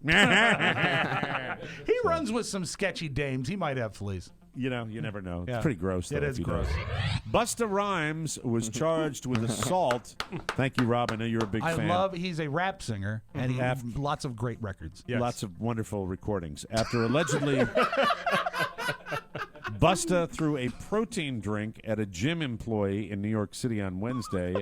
He runs with some sketchy dames. He might have fleas. You never know. Yeah. It's pretty gross, though. It is if he gross. does. Busta Rhymes was charged with assault. Thank you, Rob. I know you're a big fan. He's a rap singer, and he has lots of great records. Yes. Lots of wonderful recordings. After allegedly Busta threw a protein drink at a gym employee in New York City on Wednesday.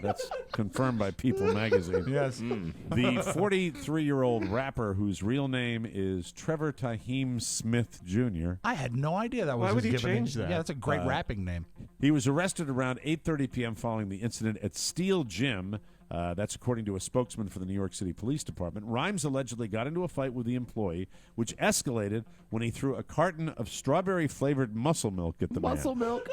That's confirmed by People magazine. Yes. The 43-year-old rapper, whose real name is Trevor Taheem Smith Jr. I had no idea that was Why would his he given change name. that? Yeah, that's a great rapping name. He was arrested around 8:30 p.m. following the incident at Steel Gym. That's according to a spokesman for the New York City Police Department. Rhymes allegedly got into a fight with the employee, which escalated when he threw a carton of strawberry-flavored muscle milk at the man. Muscle milk.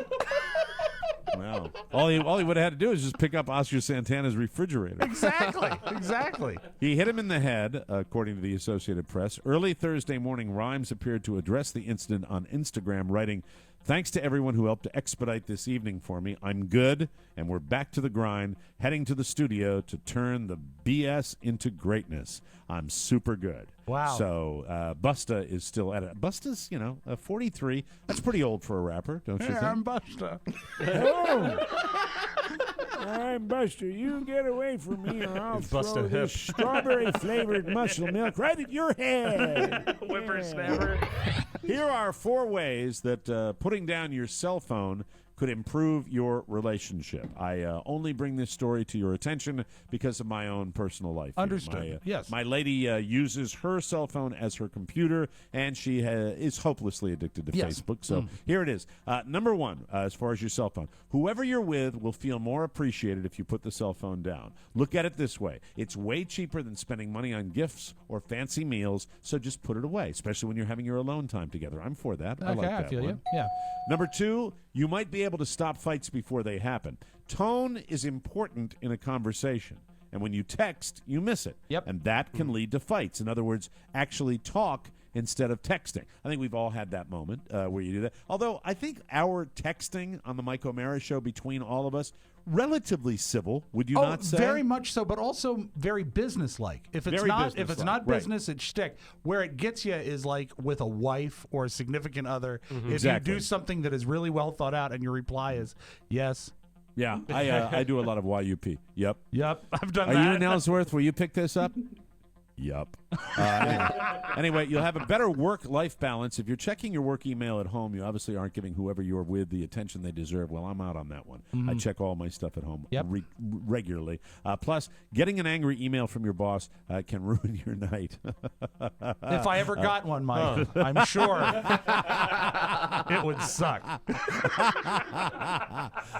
Wow. All he would have had to do is just pick up Oscar Santana's refrigerator. Exactly. He hit him in the head, according to the Associated Press. Early Thursday morning, Rhymes appeared to address the incident on Instagram, writing, thanks to everyone who helped to expedite this evening for me. I'm good, and we're back to the grind, heading to the studio to turn the BS into greatness. I'm super good. Wow. So Busta is still at it. Busta's, 43. That's pretty old for a rapper, don't you think? I'm Busta. I'm Buster. You get away from me, or I'll It's Busta throw this Hip. strawberry-flavored muscle milk right at your head. Whippersnapper. Here are 4 ways that putting down your cell phone could improve your relationship. I only bring this story to your attention because of my own personal life. Understood. Yes. My lady uses her cell phone as her computer, and she is hopelessly addicted to Yes. Facebook. So here it is. Number 1, as far as your cell phone. Whoever you're with will feel more appreciated if you put the cell phone down. Look at it this way. It's way cheaper than spending money on gifts or fancy meals, so just put it away, especially when you're having your alone time together. I'm for that. I Okay, like I that feel one. you. Yeah. Number 2, you might be able to stop fights before they happen. Tone is important in a conversation. And when you text, you miss it. Yep. And that can lead to fights. In other words, actually talk instead of texting. I think we've all had that moment where you do that. Although I think our texting on the Mike O'Mara show between all of us, relatively civil, would you not say? Very much so, but also very businesslike. If it's Very not businesslike, right. business, it's shtick. Where it gets you is like with a wife or a significant other. If Exactly. you do something that is really well thought out and your reply is yes. Yeah, I do a lot of YUP. Yep. Yep, I've done Are that. you in Ellsworth? Will you pick this up? Yup. Anyway, you'll have a better work-life balance. If you're checking your work email at home, you obviously aren't giving whoever you're with the attention they deserve. Well, I'm out on that one. I check all my stuff at home regularly. Plus, getting an angry email from your boss can ruin your night. If I ever got one, Mike, I'm sure it would suck.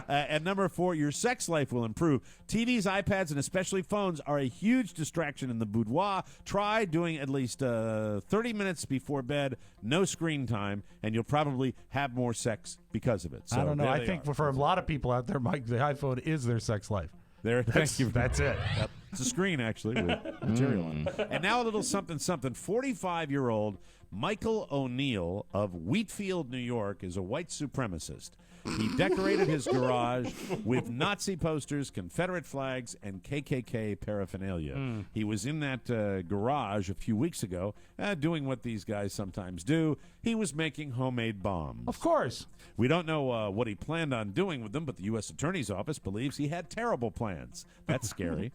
At number 4, your sex life will improve. TVs, iPads, and especially phones are a huge distraction in the boudoir. Try doing at least 30 minutes before bed, no screen time, and you'll probably have more sex because of it. So I don't know. I think for a lot of people out there, Mike, the iPhone is their sex life. Thank you. That's it. Yep. It's a screen, actually, with material on it. And now a little something. 45-year-old Michael O'Neill of Wheatfield, New York, is a white supremacist. He decorated his garage with Nazi posters, Confederate flags, and KKK paraphernalia. He was in that garage a few weeks ago doing what these guys sometimes do. He was making homemade bombs. Of course. We don't know what he planned on doing with them, but the U.S. Attorney's Office believes he had terrible plans. That's scary.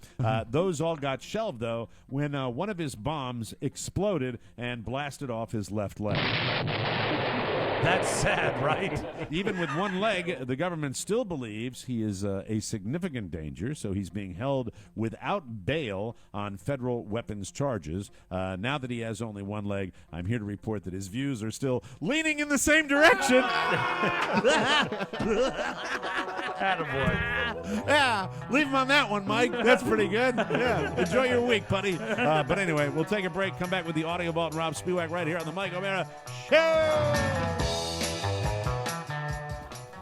Those all got shelved, though, when one of his bombs exploded and blasted off his left leg. That's sad, right? Even with one leg, the government still believes he is a significant danger, so he's being held without bail on federal weapons charges. Now that he has only one leg, I'm here to report that his views are still leaning in the same direction. Attaboy. Yeah, leave him on that one, Mike. That's pretty good. Yeah, enjoy your week, buddy. But anyway, we'll take a break, come back with the Audio Vault and Rob Spiewak right here on the Mike O'Meara Show.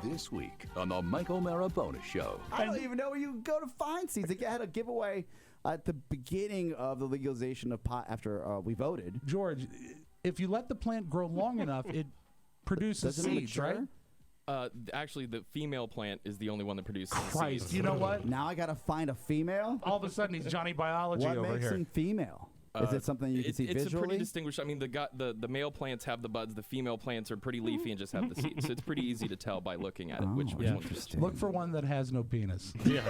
This week on the Mike O'Meara Bonus Show. I don't even know where you go to find seeds. They had a giveaway at the beginning of the legalization of pot after we voted. George, if you let the plant grow long enough, it produces seeds, right? Actually, the female plant is the only one that produces Christ, seeds. you know what? Now I got to find a female? All of a sudden, he's Johnny Biology what over makes here. him female? Is it something you can see it's visually? a pretty distinguished. I mean, the male plants have the buds. The female plants are pretty leafy and just have the seeds. So it's pretty easy to tell by looking at it which one's interesting. Look for one that has no penis. Yeah,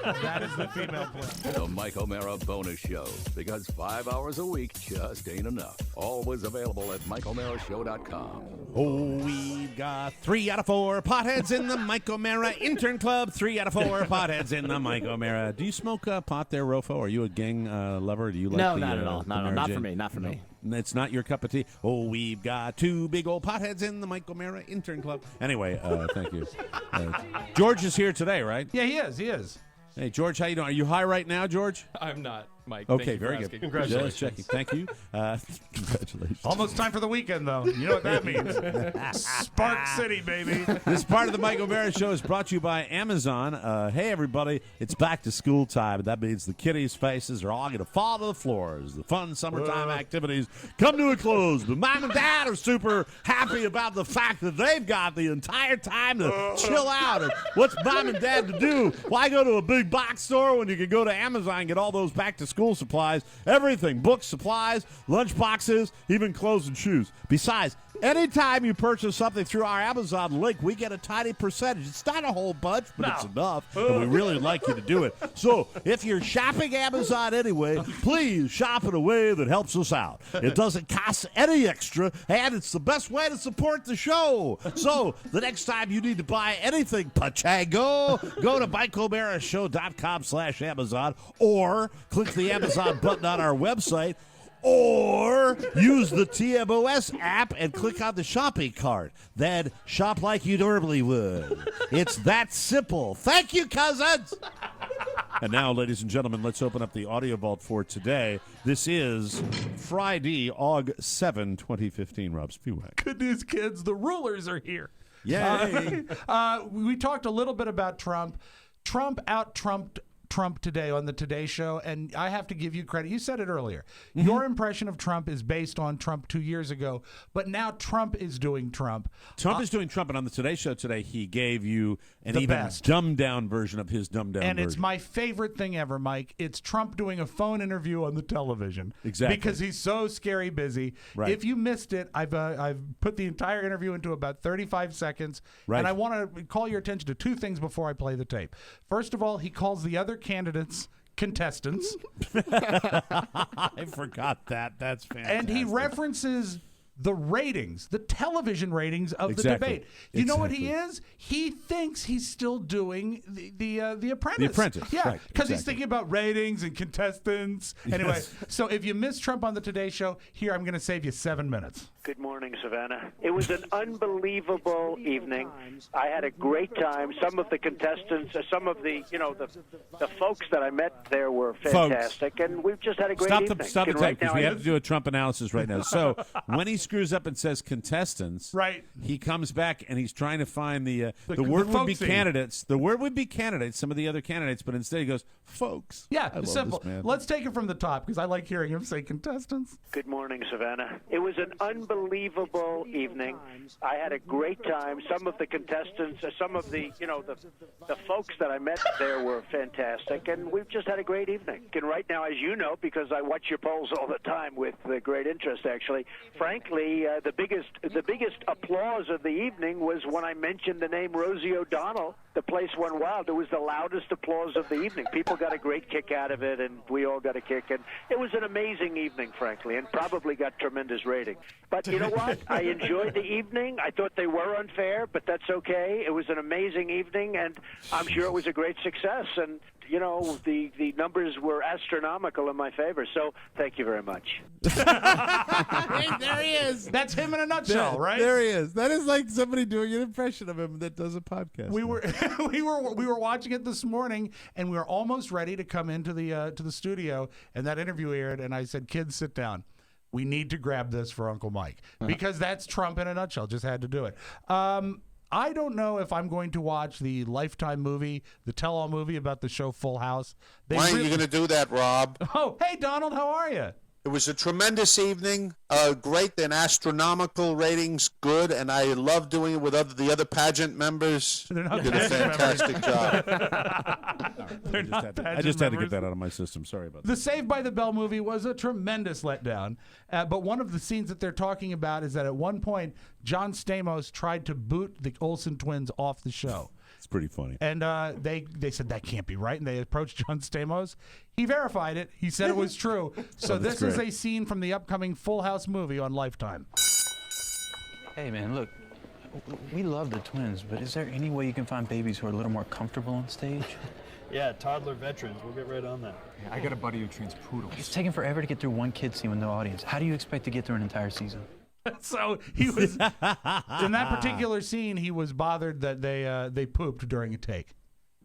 that is the female plant. The Mike O'Meara Bonus Show, because 5 hours a week just ain't enough. Always available at MikeO'MearaShow.com. Oh, we've got 3 out of 4 potheads in the Mike O'Meara Intern Club. 3 out of 4 potheads in the Mike O'Meara. Do you smoke pot there, Rofo? Are you a gang lover? Do you like No, the, not at all. Not for me. Not for No. me. It's not your cup of tea. Oh, we've got 2 big old potheads in the Mike O'Meara Intern Club. Anyway, thank you. George is here today, right? Yeah, he is. He is. Hey, George, how you doing? Are you high right now, George? I'm not, Mike. Okay, Thank you for very asking. good. Congratulations. Just checking. Thank you. Congratulations. Almost time for the weekend, though. You know what that means. Spark City, baby. This part of the Mike O'Meara Show is brought to you by Amazon. Hey, everybody, it's back to school time, and that means the kiddies' faces are all going to fall to the floor as the fun summertime activities come to a close. But Mom and Dad are super happy about the fact that they've got the entire time to chill out. And what's Mom and Dad to do? Why go to a big box store when you can go to Amazon and get all those back-to-school supplies, everything, books, supplies, lunch boxes, even clothes and shoes. Besides, anytime you purchase something through our Amazon link, we get a tiny percentage. It's not a whole bunch, but it's enough, and we really like you to do it. So if you're shopping Amazon anyway, please shop in a way that helps us out. It doesn't cost any extra, and it's the best way to support the show. So the next time you need to buy anything, Pachango, go to MikeO'MearaShow.com/Amazon, or click the Amazon button on our website, or use the TMOS app and click on the shopping cart. Then shop like you normally would. It's that simple. Thank you, cousins. And now, ladies and gentlemen, let's open up the Audio Vault for today. This is Friday, August 7, 2015. Rob Spiewak. Good news, kids. The rulers are here. Yay. We talked a little bit about Trump. Trump out-Trumped Trump today on the Today Show, and I have to give you credit. You said it earlier. Your impression of Trump is based on Trump 2 years ago, but now Trump is doing Trump. Trump is doing Trump, and on the Today Show today, he gave you an The even best. dumbed-down version of his dumbed-down And version. it's my favorite thing ever, Mike. It's Trump doing a phone interview on the television. Exactly. Because he's so scary busy. Right. If you missed it, I've put the entire interview into about 35 seconds. Right. And I want to call your attention to 2 things before I play the tape. First of all, he calls the other candidates contestants. I forgot that. That's fantastic. And he references the ratings, the television ratings of the Exactly. debate. You know what he is? He thinks he's still doing the Apprentice. The Apprentice, yeah, right, because he's exactly. thinking about ratings and contestants. Anyway, Yes. so if you missed Trump on the Today Show, here I'm going to save you 7 minutes. Good morning, Savannah. It was an unbelievable evening. I had a great time. Some of the contestants, some of the folks that I met there were fantastic, and we've just had a great evening. Stop the And tape, right because now we I- have to do a Trump analysis right now. So when he screws up and says contestants, right, he comes back and he's trying to find the The word would be folksy. candidates. The word would be candidates, some of the other candidates, but instead he goes, folks. Yeah, I love simple. this man. Let's take it from the top, because I like hearing him say contestants. Good morning, Savannah. It was an unbelievable evening. I had a great time. Some of the contestants, some of the folks that I met there were fantastic, and we've just had a great evening. And right now, as you know, because I watch your polls all the time with great interest, actually, frankly, the biggest applause of the evening was when I mentioned the name Rosie O'Donnell. The place went wild. It was the loudest applause of the evening. People got a great kick out of it, and we all got a kick. And it was an amazing evening, frankly, and probably got tremendous rating. But you know what? I enjoyed the evening. I thought they were unfair, but that's okay. It was an amazing evening, and I'm sure it was a great success. And the numbers were astronomical in my favor. So thank you very much. There he is. That's him in a nutshell, right? There he is. That is like somebody doing an impression of him that does a podcast. We were we were watching it this morning, and we were almost ready to come into the studio, and that interview aired, and I said, "Kids, sit down. We need to grab this for Uncle Mike," because that's Trump in a nutshell. Just had to do it. I don't know if I'm going to watch the Lifetime movie, the tell-all movie about the show Full House. Why aren't you going to do that, Rob? Oh, hey, Donald, how are you? It was a tremendous evening, great and astronomical ratings, good, and I love doing it with the other pageant members. They're not did a pageant fantastic job. I just had to get that out of my system. Sorry about that. The Saved by the Bell movie was a tremendous letdown. But one of the scenes that they're talking about is that at one point, John Stamos tried to boot the Olsen twins off the show. It's pretty funny. And they said that can't be right, and they approached John Stamos. He verified it. He said it was true. So this is a scene from the upcoming Full House movie on Lifetime. Hey, man, look, we love the twins, but is there any way you can find babies who are a little more comfortable on stage? Yeah, toddler veterans. We'll get right on that. Yeah, I got a buddy who trains poodles. It's taking forever to get through one kid scene with no audience. How do you expect to get through an entire season? So he was in that particular scene. He was bothered that they pooped during a take.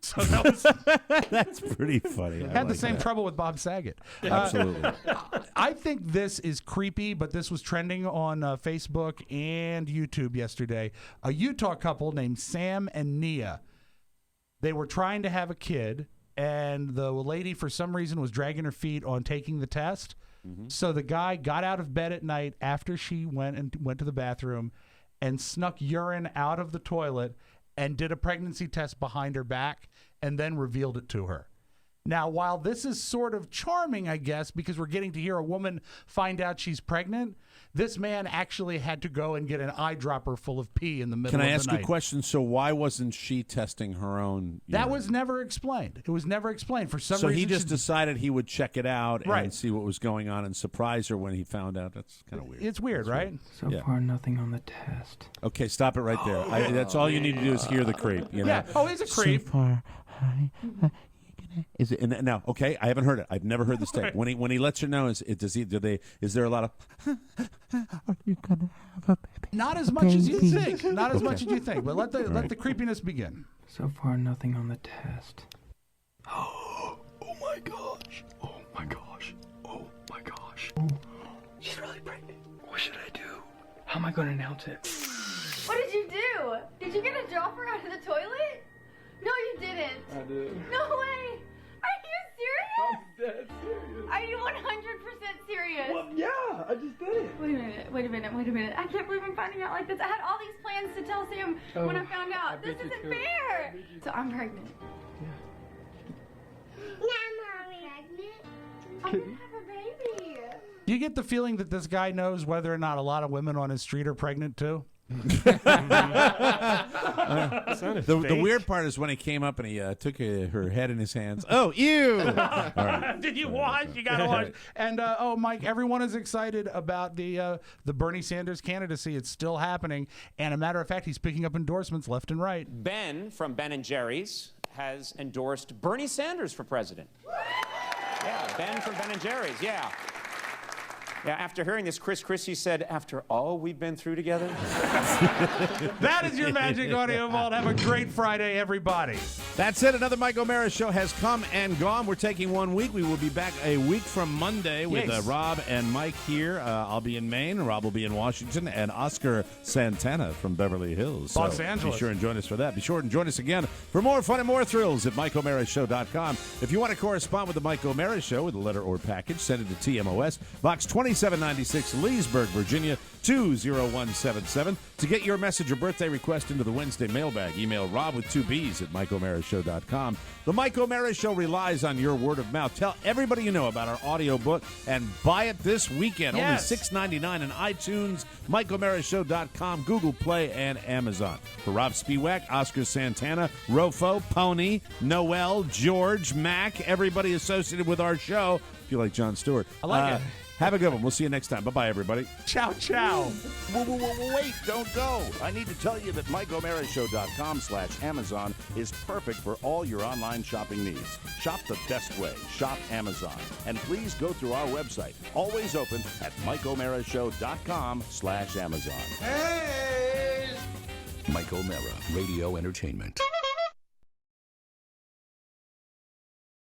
So that was that's pretty funny. Had the same trouble with Bob Saget. Absolutely. I think this is creepy, but this was trending on Facebook and YouTube yesterday. A Utah couple named Sam and Nia. They were trying to have a kid, and the lady, for some reason, was dragging her feet on taking the test. So the guy got out of bed at night after she went to the bathroom and snuck urine out of the toilet and did a pregnancy test behind her back and then revealed it to her. Now, while this is sort of charming, I guess, because we're getting to hear a woman find out she's pregnant, this man actually had to go and get an eyedropper full of pee in the middle of the night. Can I ask you a question? So why wasn't she testing her own? That was never explained. It was never explained. For some So reason, he just decided he would check it out Right. and see what was going on and surprise her when he found out. That's kind of weird. It's weird, right? So far, nothing on the test. Okay, stop it right there. That's all you need to do is hear the creep. You know? Yeah. Oh, he's a creep. So far, is it and now? Okay, I haven't heard it. I've never heard this tape. When he lets her know, is there a lot of? Are you gonna have a baby? Not as much as you Baby. think. Not as Okay. much as you think. But let the right. creepiness begin. So far, nothing on the test. Oh my gosh. Oh my gosh. Oh my gosh. She's really pregnant. What should I do? How am I going to announce it? What did you do? Did you get a dropper out of the toilet? No, you didn't. I did. No way. Are you serious? I'm dead serious. Are you 100% serious? Well, yeah, I just did it. Wait a minute. I can't believe I'm finding out like this. I had all these plans to tell Sam when I found out. This isn't fair. So I'm pregnant. I'm gonna have a baby. Do you get the feeling that this guy knows whether or not a lot of women on his street are pregnant too? The weird part is when he came up and he took her head in his hands. Oh, ew! All right. Did you watch? You got to watch. And Mike, everyone is excited about the Bernie Sanders candidacy. It's still happening, and a matter of fact, he's picking up endorsements left and right. Ben from Ben & Jerry's has endorsed Bernie Sanders for president. Yeah, Ben from Ben & Jerry's. Yeah. Yeah, after hearing this, Chris Christie said, after all we've been through together. That is your Magic Audio Vault. Have a great Friday, everybody. That's it. Another Mike O'Mara show has come and gone. We're taking 1 week. We will be back a week from Monday with Rob and Mike here. I'll be in Maine. Rob will be in Washington. And Oscar Santana from Beverly Hills. Los so Angeles. Be sure and join us for that. Be sure and join us again for more fun and more thrills at MikeO'MaraShow.com. If you want to correspond with the Mike O'Mara Show with a letter or package, send it to TMOS, Box 2796, Leesburg, Virginia, 20177. To get your message or birthday request into the Wednesday mailbag, email Rob with 2 B's at MikeO'MaraShow.com. The Mike O'Mara Show relies on your word of mouth. Tell everybody you know about our audio book and buy it this weekend. Yes. Only $6.99 on iTunes, MikeO'MaraShow.com, Google Play, and Amazon. For Rob Spiewak, Oscar Santana, Rofo, Pony, Noel, George, Mac, everybody associated with our show. If you like Jon Stewart. I like it. Have a good one. We'll see you next time. Bye-bye, everybody. Ciao, ciao. Wait, don't go. I need to tell you that MikeO'MaraShow.com/Amazon is perfect for all your online shopping needs. Shop the best way. Shop Amazon. And please go through our website. Always open at MikeO'MaraShow.com/Amazon. Mike O'Mara, Radio Entertainment.